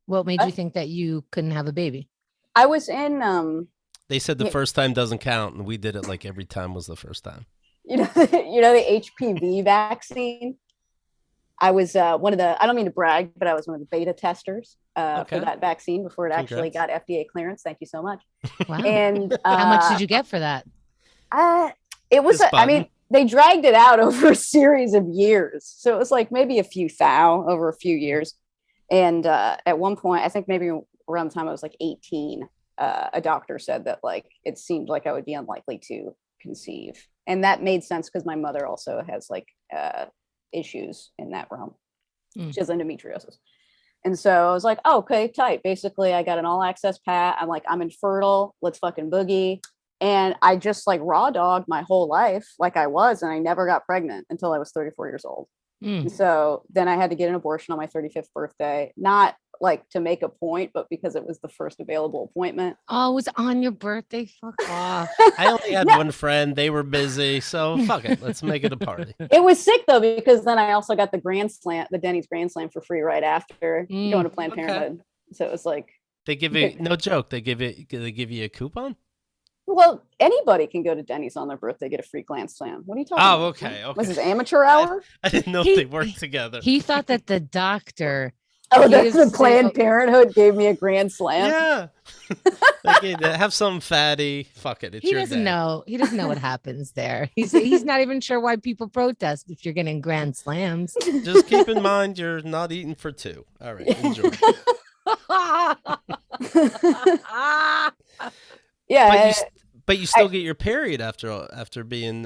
What made you think that you couldn't have a baby? I was in They said the first time doesn't count, and we did it like every time was the first time. You know the HPV vaccine. I was one of the. I don't mean to brag, but I was one of the beta testers for that vaccine before it actually got FDA clearance. Thank you so much. Wow. And how much did you get for that? It was. I mean, they dragged it out over a series of years, so it was like maybe a few thou over a few years. And at one point, I think maybe around the time I was like 18, a doctor said that like it seemed like I would be unlikely to conceive. And that made sense because my mother also has like issues in that realm. She has endometriosis. And so I was like, oh, okay, tight. Basically, I got an all access pat. I'm like, I'm infertile. Let's fucking boogie. And I just like raw dogged my whole life like I was, and I never got pregnant until I was 34 years old. And so then I had to get an abortion on my 35th birthday, not like to make a point, but because it was the first available appointment. Oh, it was on your birthday? Fuck off. I only had one friend. They were busy. So fuck it. Let's make it a party. It was sick though, because then I also got the Grand Slam, the Denny's Grand Slam for free right after going to Planned Parenthood. So it was like, they give you, no joke, they give you a coupon? well, anybody can go to Denny's on their birthday, get a free Grand Slam. What are you talking about? Oh, okay. Was this amateur hour? I didn't know if they worked together. He thought that the doctor. Oh, that's the Planned Parenthood gave me a Grand Slam. Yeah. Like, have some fatty. Fuck it. It's He your doesn't day. know. He doesn't know what happens there. He's not even sure why people protest if you're getting Grand Slams. Just keep in mind you're not eating for two. All right. Enjoy. Yeah. But you still get your period after getting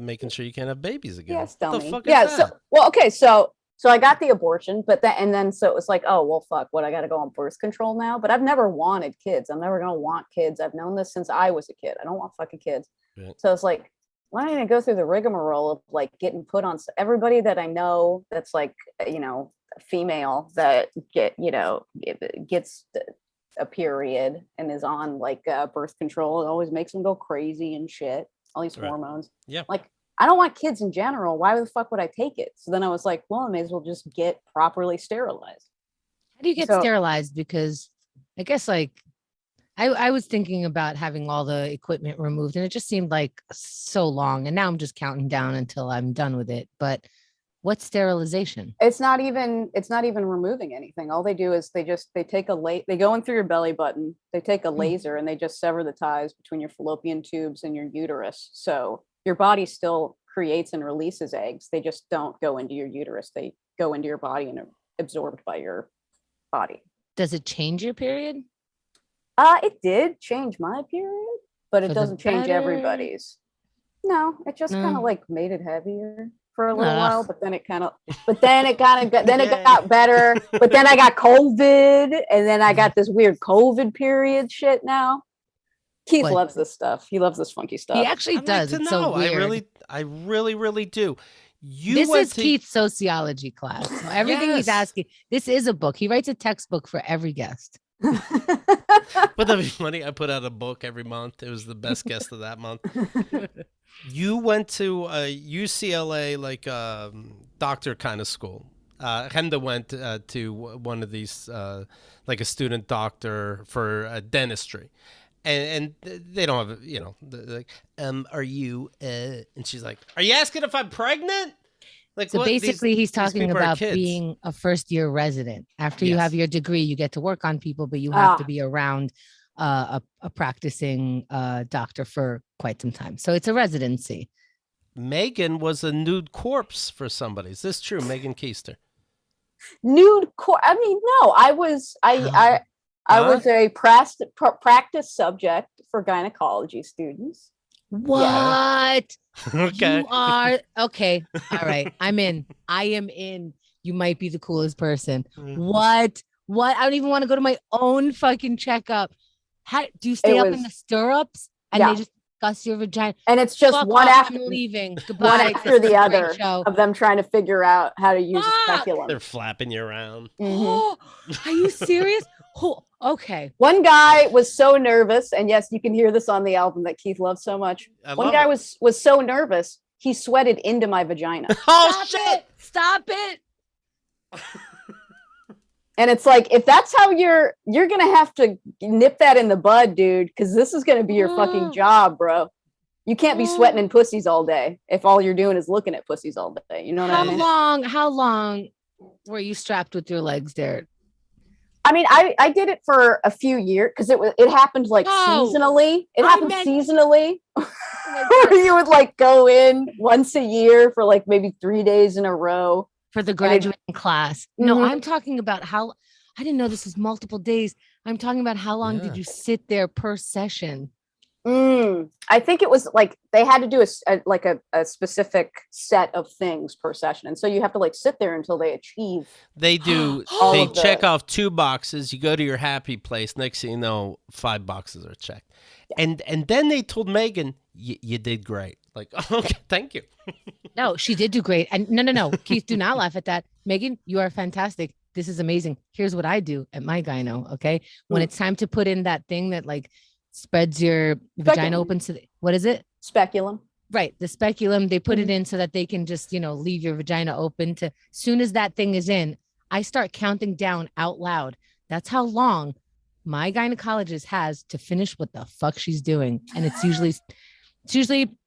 making sure you can't have babies again. Yes, What the dummy. fuck Yeah. is that? So I got the abortion, but then so it was like, oh well, fuck, what, I got to go on birth control now? But I've never wanted kids. I'm never gonna want kids. I've known this since I was a kid. I don't want fucking kids. Right. So it's like, why don't I go through the rigmarole of like getting put on everybody that I know that's like, female that gets a period and is on like birth control. It always makes them go crazy and shit. All these hormones. Yeah. Like, I don't want kids in general. Why the fuck would I take it? So then I was like, well, I may as well just get properly sterilized. How do you get sterilized? Because I guess like I was thinking about having all the equipment removed, and it just seemed like so long. And now I'm just counting down until I'm done with it. But what's sterilization? It's not even removing anything. All they do is they take they go in through your belly button, they take a laser and they just sever the ties between your fallopian tubes and your uterus. So your body still creates and releases eggs. They just don't go into your uterus. They go into your body and are absorbed by your body. Does it change your period? It did change my period, but it doesn't change everybody's. No, it just kind of like made it heavier for a little while, but then it got better. But then I got COVID, and then I got this weird COVID period shit now. Keith loves this stuff. He loves this funky stuff. He actually does. It's so weird. I really do. This is Keith's sociology class. So everything he's asking, this is a book. He writes a textbook for every guest. But that'd be funny. I put out a book every month. It was the best guest of that month. You went to UCLA, like doctor kind of school. Henda went to one of these, like a student doctor for dentistry. And they don't have, like, are you, and she's like, are you asking if I'm pregnant? Like, so basically he's talking about being a first year resident. After you have your degree, you get to work on people, but you have to be around a practicing doctor for quite some time. So it's a residency. Megan was a nude corpse for somebody. Is this true, Megan Koester? Nude corpse? I mean, no, I was a practice subject for gynecology students. What? Yeah. Okay. You are okay. All right. I'm in. I am in. You might be the coolest person. What? I don't even want to go to my own fucking checkup. How do you stay up in the stirrups and they just discuss your vagina? And it's just one after leaving. Goodbye. One after the other of them trying to figure out how to use a speculum. They're flapping you around. Mm-hmm. Are you serious? Okay. One guy was so nervous, and yes, you can hear this on the album that Keith loves so much. One guy was so nervous, he sweated into my vagina. Oh, shit! Stop it! And it's like, if that's how you're gonna have to nip that in the bud, dude, because this is gonna be your fucking job, bro. You can't be sweating in pussies all day if all you're doing is looking at pussies all day. You know what I mean? How long were you strapped with your legs there? I mean, I did it for a few years because it happened like seasonally. It happened seasonally, where you would like go in once a year for like maybe 3 days in a row for the graduating class. No, I'm talking about how I didn't know this was multiple days. I'm talking about how long did you sit there per session? I think it was like they had to do a specific set of things per session, and so you have to like sit there until they achieve. They do. All They of the- check off 2 boxes. You go to your happy place. Next thing you know, 5 boxes are checked. And then they told Megan, you did great. Like, okay, thank you. No, she did do great. And no. Keith, do not laugh at that. Megan, you are fantastic. This is amazing. Here's what I do at my gyno. Okay. When it's time to put in that thing that like spreads your vagina open to what is it? Speculum. Right. The speculum, they put it in so that they can just, leave your vagina open to soon as that thing is in, I start counting down out loud. That's how long my gynecologist has to finish what the fuck she's doing. And it's usually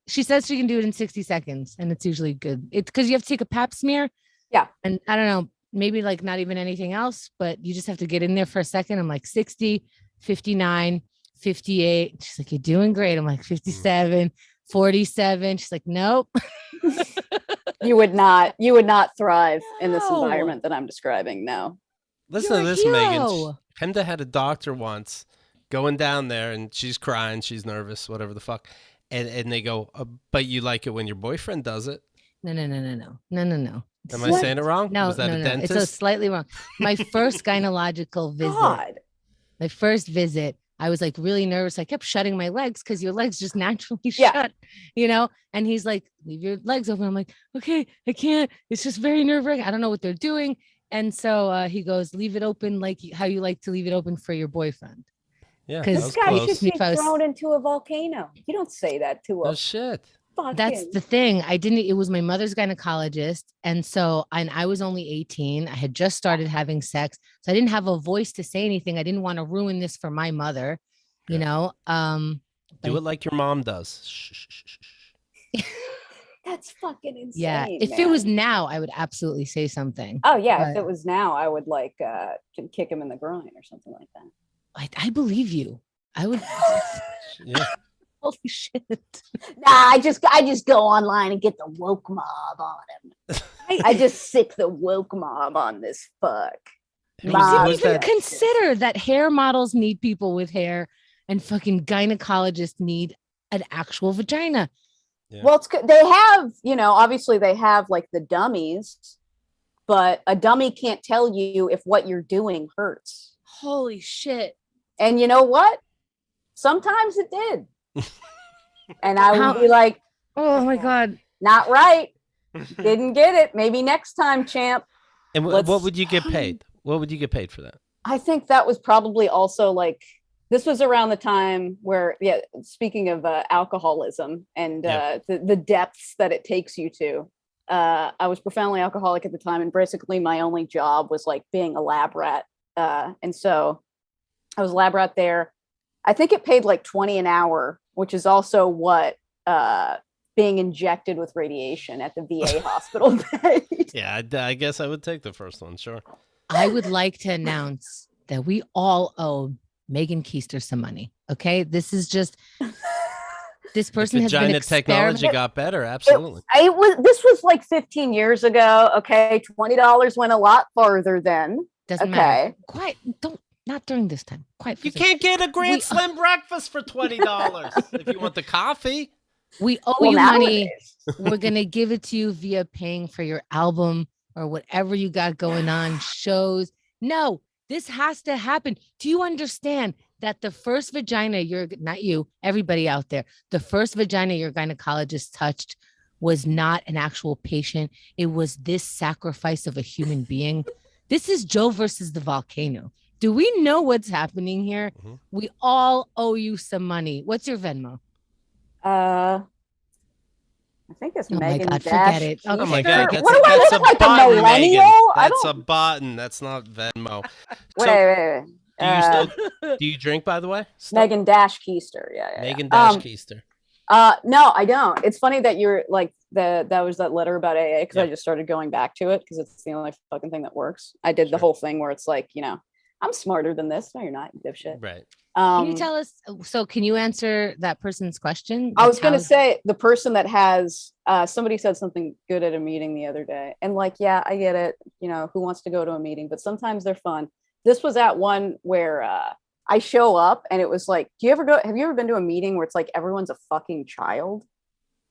she says she can do it in 60 seconds and it's usually good. It's because you have to take a pap smear. Yeah. And I don't know, maybe like not even anything else, but you just have to get in there for a second. I'm like 60, 59, 58. She's like, you're doing great. I'm like 57, 47. She's like, nope. You would not thrive in this No. environment that I'm describing. No. Listen You're to a this, Megan. hero. Penda had a doctor once going down there and she's crying. She's nervous, whatever the fuck. And they go, but you like it when your boyfriend does it. No. Am I saying it wrong? No, Was that a dentist? It's slightly wrong. My first gynecological visit, God. my first visit, I was like really nervous. I kept shutting my legs because your legs just naturally Yeah. shut, and he's like, leave your legs open. I'm like, okay, I can't. It's just very nerve-wracking. I don't know what they're doing. And so he goes, leave it open like how you like to leave it open for your boyfriend. Yeah, Because that This was guy close. should be If I was- thrown into a volcano. You don't say that to Oh a shit. fucking. That's the thing. It was my mother's gynecologist. And I was only 18. I had just started having sex. So I didn't have a voice to say anything. I didn't want to ruin this for my mother, Yeah. Do but- it like your mom does. Shh, shh, shh, shh. That's fucking insane. yeah. If it was now, I would absolutely say something. Oh yeah, if but- it was now, I would like kick him in the groin or something like that. I believe you. I would. Yeah. Holy shit. Nah, I just go online and get the woke mob on him. I just sick the woke mob on this fuck. Who's- Mom, who's Even that? consider that hair models need people with hair and fucking gynecologists need an actual vagina. Yeah. Well, it's good. They have, obviously they have like the dummies, but a dummy can't tell you if what you're doing hurts. Holy shit. And you know what? Sometimes it did. And I How- would be like, Oh my God. not right. Didn't get it. Maybe next time, champ. And Let's- what would you get paid? What would you get paid for that? I think that was probably also like, this was around the time where, speaking of alcoholism and the depths that it takes you to, I was profoundly alcoholic at the time. And basically my only job was like being a lab rat. And so I was a lab rat there. I think it paid like 20 an hour, which is also what being injected with radiation at the VA hospital paid. Yeah, I guess I would take the first one. Sure. I would like to announce that we all owe Megan Koester some money. Okay. This is just, this person has been Vagina technology experiment- got better. Absolutely. This was like 15 years ago. Okay. $20 went a lot farther then. Doesn't matter. Okay. Quiet. Not during this time. Quiet. for You a second. can't get a Grand We- Slam breakfast for $20 if you want the coffee. We owe Well, you money. nowadays. We're going to give it to you via paying for your album or whatever you got going on, shows. No, this has to happen. Do you understand that the first vagina not you, everybody out there, the first vagina your gynecologist touched was not an actual patient. It was this sacrifice of a human being. This is Joe versus the volcano. Do we know what's happening here? Mhm. We all owe you some money. What's your Venmo? I think it's Oh my Megan God, Dash. forget it. Oh Okay. my God, What do I that's look a like, a button, millennial? Megan. I That's a don't- button. That's not Venmo. Wait. Do you still do you drink, by the way? Still? Megan Dash Keister. Yeah. Megan Dash Um, Keister. No, I don't. It's funny that you're like that was that letter about AA because I Yeah. just started going back to it because it's the only fucking thing that works. I did the Sure. whole thing where it's like, I'm smarter than this. No, you're not, you dipshit. Right. Can you tell us? So, can you answer that person's question? I was That's going to how- say the person that has somebody said something good at a meeting the other day, and like, yeah, I get it. Who wants to go to a meeting? But sometimes they're fun. This was at one where I show up and it was like, have you ever been to a meeting where it's like everyone's a fucking child?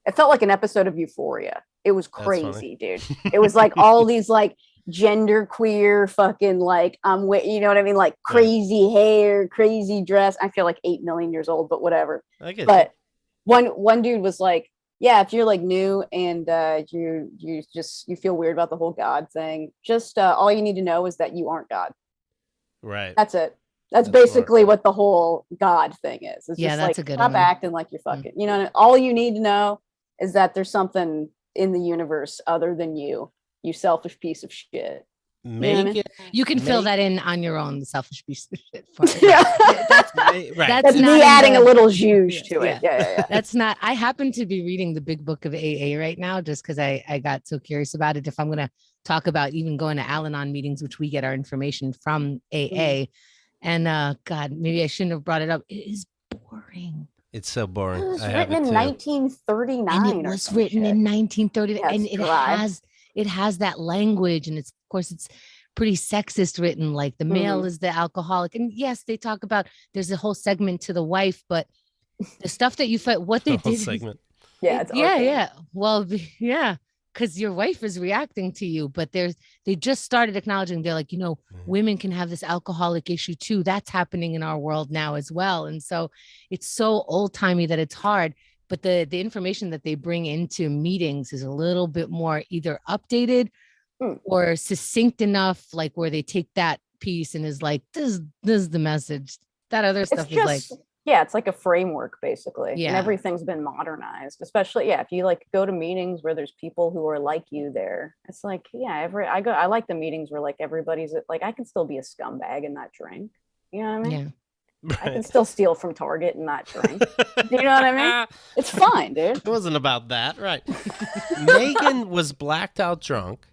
It felt like an episode of Euphoria. It was crazy, dude. It was like all these like gender queer fucking like you know what I mean, like crazy hair, crazy dress. I feel like 8 million years old, but whatever. But one dude was like, yeah, if you're like new and you feel weird about the whole God thing, just all you need to know is that you aren't God. Right. That's it. That's basically what the whole God thing is. It's just that's like, a good stop one. acting like you're fucking. You know, all you need to know is that there's something in the universe other than you selfish piece of shit. You can fill that in on your own, the selfish piece of shit. That's me adding a little zhuzh to it. Yeah. That's not. I happen to be reading the big book of AA right now, just because I got so curious about it. If I'm going to talk about even going to Al-Anon meetings, which we get our information from AA, and God, maybe I shouldn't have brought it up. It is boring. It's so boring. It was written in 1939. And it was written in 1930, and it has that language, and it's of course it's pretty sexist written, like the male is the alcoholic, and yes, they talk about there's a whole segment to the wife, but the stuff that you felt what they did segment. Well, because your wife is reacting to you, but they just started acknowledging, they're like, women can have this alcoholic issue too. That's happening in our world now as well. And so it's so old timey that it's hard, but the information that they bring into meetings is a little bit more either updated or succinct enough, like where they take that piece and is like, this is the message. That other stuff is like, it's like a framework basically. And everything's been modernized, especially if you like go to meetings where there's people who are like you there. It's like, I like the meetings where like everybody's like, I can still be a scumbag and not drink. You know what I mean? Yeah. I can still steal from Target and not drink. You know what I mean? It's fine, dude. It wasn't about that, right? Megan was blacked out drunk,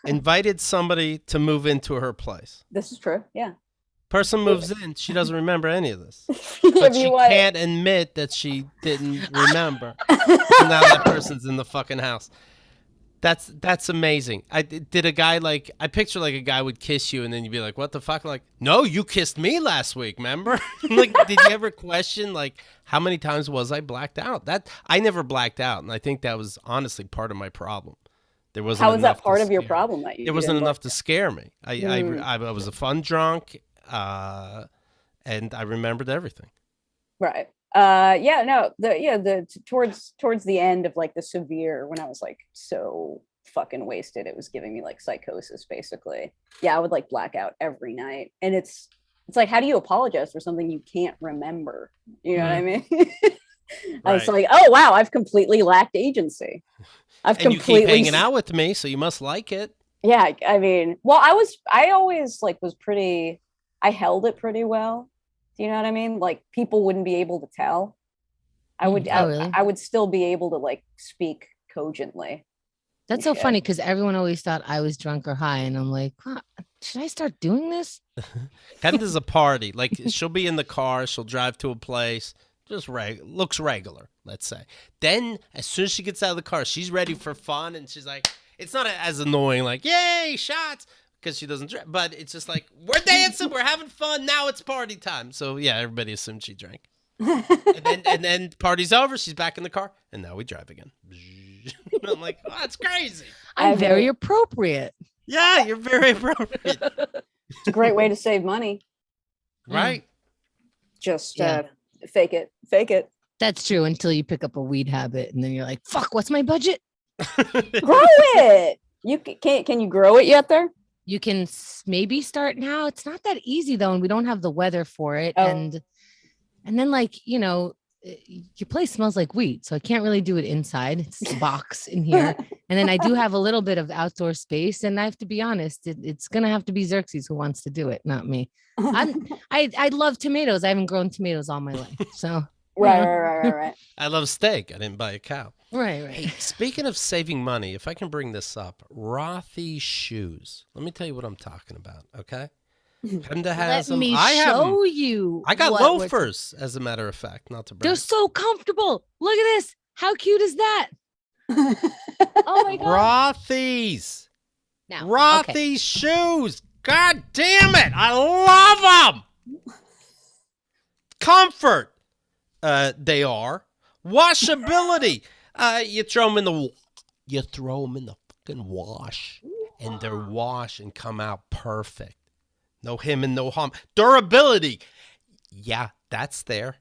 invited somebody to move into her place. This is true. Yeah. Person moves in, she doesn't remember any of this. But she can't admit that she didn't remember. So now that person's in the fucking house. That's amazing. I picture like a guy would kiss you and then you'd be like, what the fuck? Like, no, you kissed me last week, remember? Like, did you ever question like how many times was I blacked out? I never blacked out, and I think that was honestly part of my problem. There wasn't. How is that part of your problem that you? There wasn't enough to scare me. I was a fun drunk. And I remembered everything. Right. Towards the end of like the severe, when I was like so fucking wasted, it was giving me like psychosis basically. Yeah, I would like black out every night, and it's like, how do you apologize for something you can't remember? You know what I mean? I was like, oh wow, I've completely lacked agency. You keep hanging out with me, so you must like it. Yeah, I mean, well, I always like I held it pretty well. Do you know what I mean? Like people wouldn't be able to tell. I would still be able to like speak cogently. That's so funny because everyone always thought I was drunk or high, and I'm like, should I start doing this? Kenda's a party. Like she'll be in the car, she'll drive to a place, just looks regular, let's say. Then as soon as she gets out of the car, she's ready for fun, and she's like, it's not as annoying like, yay, shots. Because she doesn't drink, but it's just like, we're dancing, we're having fun, now it's party time. So yeah, everybody assumed she drank. and then party's over, she's back in the car, and now we drive again. I'm like, oh, that's crazy. I'm very appropriate. Yeah, you're very appropriate. It's a great way to save money. Right. Just fake it. That's true, until you pick up a weed habit, and then you're like, fuck, what's my budget? Grow it. Can you grow it yet there? You can maybe start now. It's not that easy though, and we don't have the weather for it. Oh. And then like, your place smells like weed, so I can't really do it inside. It's a box in here. And then I do have a little bit of outdoor space, and I have to be honest, it's gonna have to be Xerxes who wants to do it, not me. I love tomatoes. I haven't grown tomatoes all my life, so right. I love steak. I didn't buy a cow. Right. Hey, speaking of saving money, if I can bring this up, Rothy shoes. Let me tell you what I'm talking about, okay? Kenda has them. I show you. I got loafers, as a matter of fact, not to brag. They're so comfortable. Look at this. How cute is that? Oh my God. Rothy's shoes. God damn it. I love them. Comfort, they are. Washability, you throw them in the fucking wash, and they're wash and come out perfect. No him and no hum. Durability, yeah, that's there.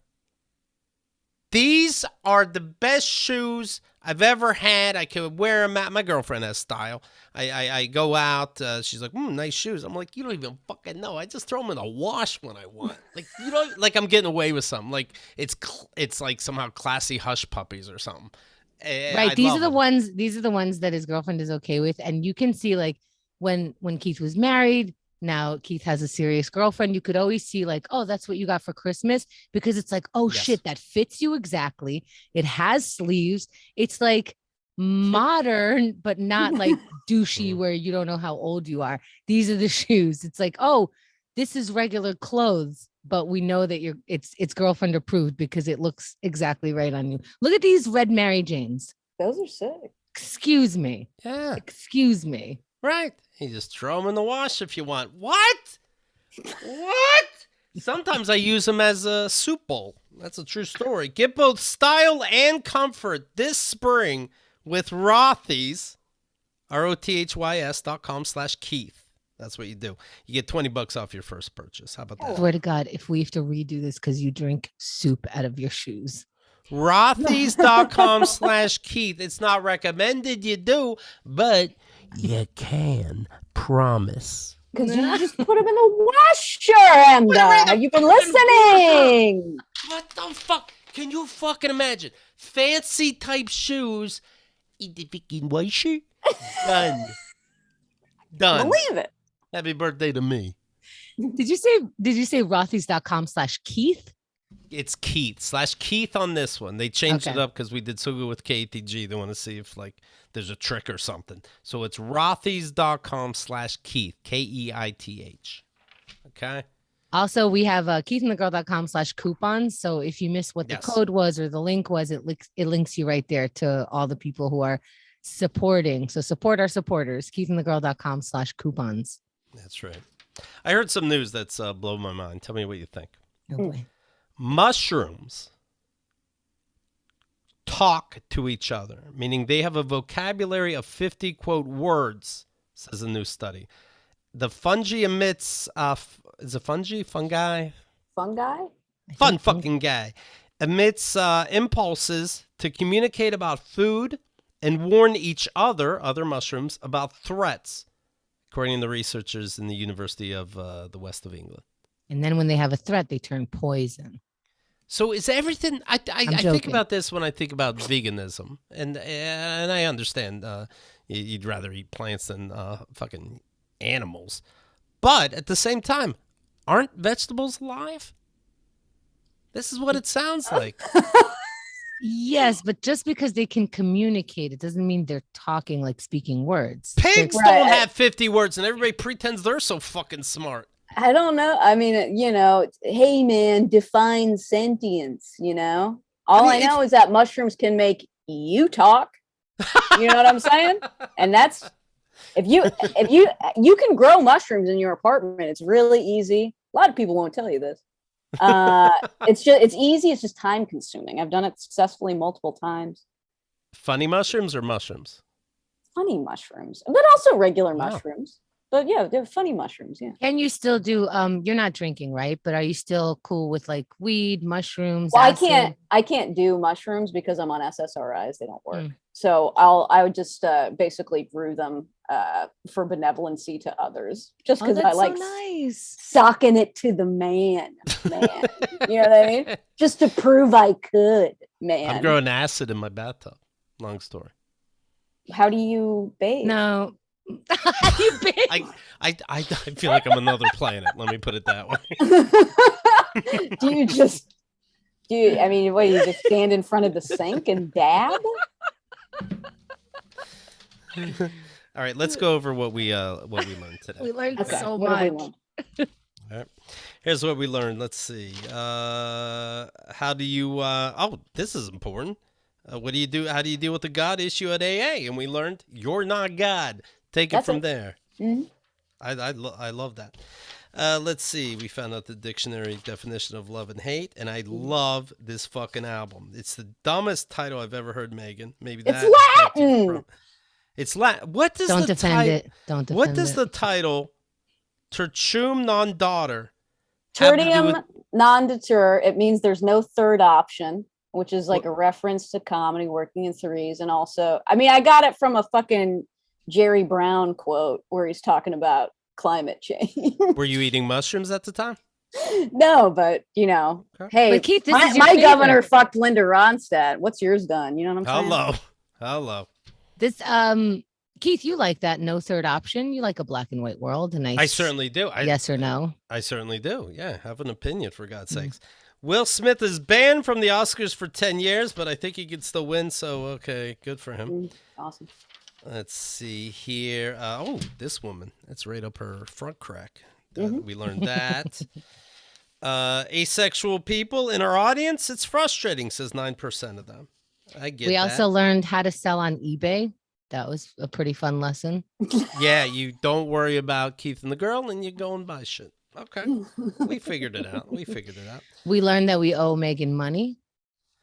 These are the best shoes I've ever had. I could wear them out. My girlfriend has style. I go out. She's like, nice shoes. I'm like, you don't even fucking know. I just throw them in a wash when I want. Like, you know, like I'm getting away with something. Like it's like somehow classy hush puppies or something. Right. These are the ones. These are the ones that his girlfriend is okay with, and you can see like when Keith was married. Now Keith has a serious girlfriend. You could always see like, oh, that's what you got for Christmas, because it's like, oh shit, that fits you exactly. It has sleeves. It's like modern, but not like douchey where you don't know how old you are. These are the shoes. It's like, oh, this is regular clothes, but we know that it's girlfriend approved because it looks exactly right on you. Look at these red Mary Janes. Those are sick. Excuse me. Yeah. Excuse me. Right. You just throw them in the wash if you want. What? What? Sometimes I use them as a soup bowl. That's a true story. Get both style and comfort this spring with Rothy's, ROTHYS.com/Keith. That's what you do. You get $20 off your first purchase. How about that? I swear to God, if we have to redo this because you drink soup out of your shoes. Rothys.com/Keith. It's not recommended you do, but you can. Promise. Because you just put them in the washer, Amanda. Have you been listening? What the fuck? Can you fucking imagine? Fancy type shoes in the fucking washer? Done. Done. Believe it. Happy birthday to me. Did you say Rothys.com/Keith? It's Keith on this one. They changed it up because we did so good with KATG. They want to see if like there's a trick or something. So it's Rothys.com/Keith, Keith. Okay. Also, we have KeithandTheGirl.com/coupons. So if you miss what the code was or the link was, it links you right there to all the people who are supporting. So support our supporters. KeithandTheGirl.com/coupons. That's right. I heard some news that's blown my mind. Tell me what you think. Oh boy. Mushrooms talk to each other, meaning they have a vocabulary of 50, quote, words, says a new study. The fungi emits, is it fungi? Fungi? Fungi? Fun fucking guy. Emits impulses to communicate about food and warn each other mushrooms, about threats, according to the researchers in the University of the West of England. And then when they have a threat, they turn poison. So is everything? I think about this when I think about veganism, and I understand you'd rather eat plants than fucking animals, but at the same time, aren't vegetables alive? This is what it sounds like. Yes, but just because they can communicate, it doesn't mean they're talking like speaking words. Pigs don't have 50 words, and everybody pretends they're so fucking smart. I don't know. I mean, hey man, define sentience, All I know is that mushrooms can make you talk. You know what I'm saying? And that's if you can grow mushrooms in your apartment, it's really easy. A lot of people won't tell you this. It's easy, it's just time consuming. I've done it successfully multiple times. Funny mushrooms or mushrooms? Funny mushrooms, but also regular mushrooms. But yeah, they're funny mushrooms. Yeah. Can you still do? You're not drinking, right? But are you still cool with like weed, mushrooms? Well, acid? I can't do mushrooms because I'm on SSRIs. They don't work. So I would just basically brew them for benevolency to others, just because I like socking it to the man. You know what I mean? Just to prove I could, man. I'm growing acid in my bathtub. Long story. How do you bathe? No. I feel like I'm another planet. Let me put it that way. I mean, what, you just stand in front of the sink and dab? All right, let's go over what we learned today. We learned so much. All right. Here's what we learned. Let's see. How do you this is important. What do you do? How do you deal with the God issue at AA? And we learned you're not God. Take it from there. Mm-hmm. I love that. Let's see. We found out the dictionary definition of love and hate, and I love this fucking album. It's the dumbest title I've ever heard, Megan. Maybe It's that. Latin. It's Latin. What does Don't the defend it. Don't defend What does it. the title "tertium non daughter" have to do Tertium with? non deter. It means there's no third option, which is like a reference to comedy working in threes. And also, I mean, I got it from a fucking Jerry Brown quote where he's talking about climate change. Were you eating mushrooms at the time? No, but you know, Okay. hey, But Keith, this my, is your my governor favorite. fucked Linda Ronstadt. What's yours done? You know what I'm saying? Hello. This Keith, you like that no third option? You like a black and white world? A nice I certainly do. yes or no? I certainly do. Yeah, have an opinion for God's Mm. sakes. Will Smith is banned from the Oscars for 10 years, but I think he could still win. So okay, good for him. Awesome. Let's see here. This woman. That's right up her front crack. We learned that. Asexual people in our audience, it's frustrating, says 9% of them. I get We that. also learned how to sell on eBay. That was a pretty fun lesson. Yeah, you don't worry about Keith and the girl, and you go and buy shit. Okay. We figured it out. We learned that we owe Megan money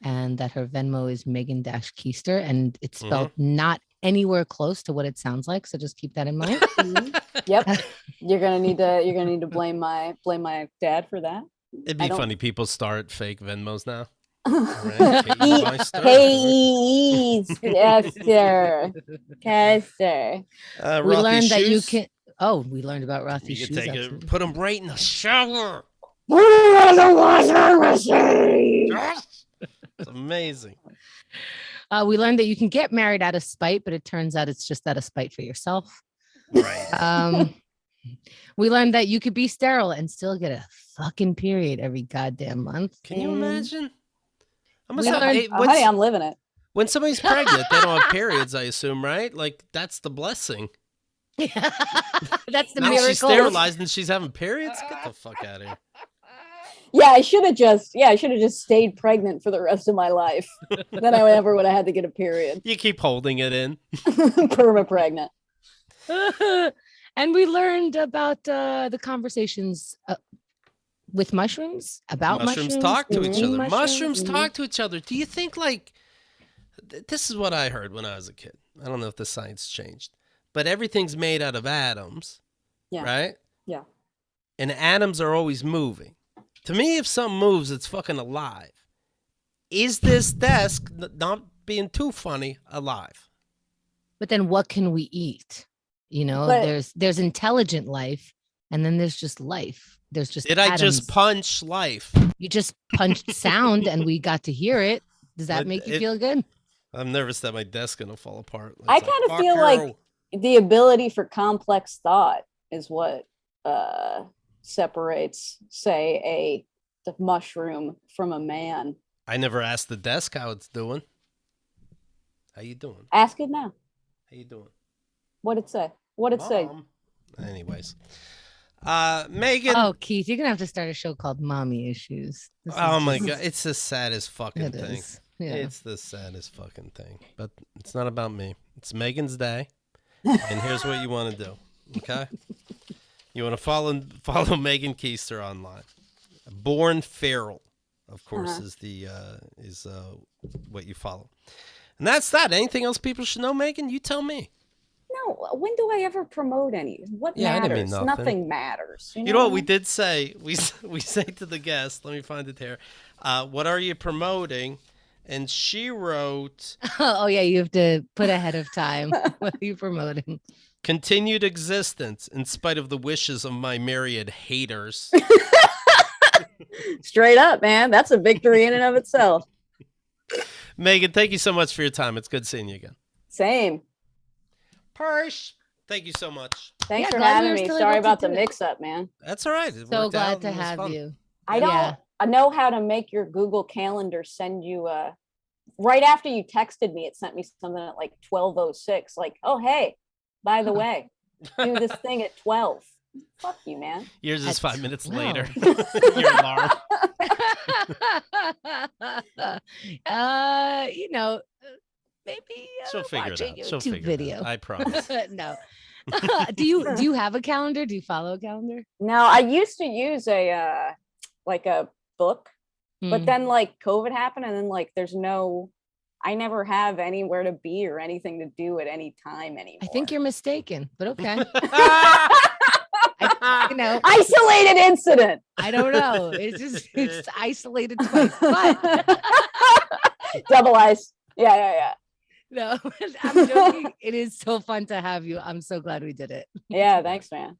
and that her Venmo is Megan-Keister, and it's spelled not anywhere close to what it sounds like. So just keep that in mind. Yep. You're gonna need to blame my dad for that. It'd I be don't- funny. People start fake Venmos now. Hey, yes, sir. Koester. We learned that you can. Oh, we learned about Rothy You shoes. can take it, absolutely. put them right in the shower. It's amazing. We learned that you can get married out of spite, but it turns out it's just out of spite for yourself. Right. We learned that you could be sterile and still get a fucking period every goddamn month. Can you imagine? I must We have, learned- hey, Oh, honey, I'm living it. when somebody's pregnant, they don't have periods, I assume, right? Like, that's the blessing. That's the Now miracle. she's sterilized and she's having periods? Get the fuck out of here. Yeah, I should have just stayed pregnant for the rest of my life. Then I never would have had to get a period. You keep holding it in. Perma pregnant. And we learned about the conversations with mushrooms, about Mushrooms mushrooms. talk to each eating other. Mushrooms mhm. talk to each other. Do you think, like, this is what I heard when I was a kid. I don't know if the science changed, but everything's made out of atoms, Yeah. right? Yeah. And atoms are always moving. To me, if something moves, it's fucking alive. Is this desk, not being too funny, alive? But then what can we eat? You know, But- there's intelligent life, and then there's just life. There's just Did I atoms. just punch life? You just punched sound and we got to hear it. Does that But make you it- feel good? I'm nervous that my desk's gonna fall apart. It's I like, kind of fuck feel you. like the ability for complex thought is what separates, say, the mushroom from a man. I never asked the desk how it's doing. How you doing? Ask it now. How you doing? What'd it say? What'd it say? Mom. Anyways, Megan. Oh, Keith, you're gonna have to start a show called Mommy Issues. This is Oh my just- god, it's the saddest fucking It thing. is. Yeah. It's the saddest fucking thing. But it's not about me. It's Megan's day. And here's what you want to do. Okay? You want to follow Megan Koester online. Born Feral, of course, is what you follow. And that's that. Anything else people should know, Megan? You tell me. No, when do I ever promote any? What Yeah, I didn't mean matters? nothing. Nothing matters. You know what we did say? We say to the guest, let me find it here. What are you promoting? And she wrote, Oh yeah, you have to put ahead of time. What are you promoting? continued existence in spite of the wishes of my myriad haters. Straight up, man. That's a victory in and of itself. Megan, thank you so much for your time. It's good seeing you again. Same. Parsh, thank you so much. Thanks Yeah, for glad we having were me. still Sorry able to about the do it. mix-up, man. That's all right. It So worked out glad and to it was have fun. you. I don't Yeah. I know how to make your Google Calendar send you right after you texted me, it sent me something at like 12:06. Like, oh hey, by the way, do this thing at 12. Fuck you, man. Yours is At 5 minutes 12. later. Your alarm. You know, maybe She'll figure it watch a out. She'll YouTube figure it video. out. I promise. No, Do you have a calendar? Do you follow a calendar? No, I used to use a like a book, but Mm. then like COVID happened, and then like I never have anywhere to be or anything to do at any time anymore. I think you're mistaken, but okay. Isolated incident. I don't know. It's isolated twice, but Double ice. Yeah. no, I'm joking. It is so fun to have you. I'm so glad we did it. Yeah, thanks, man.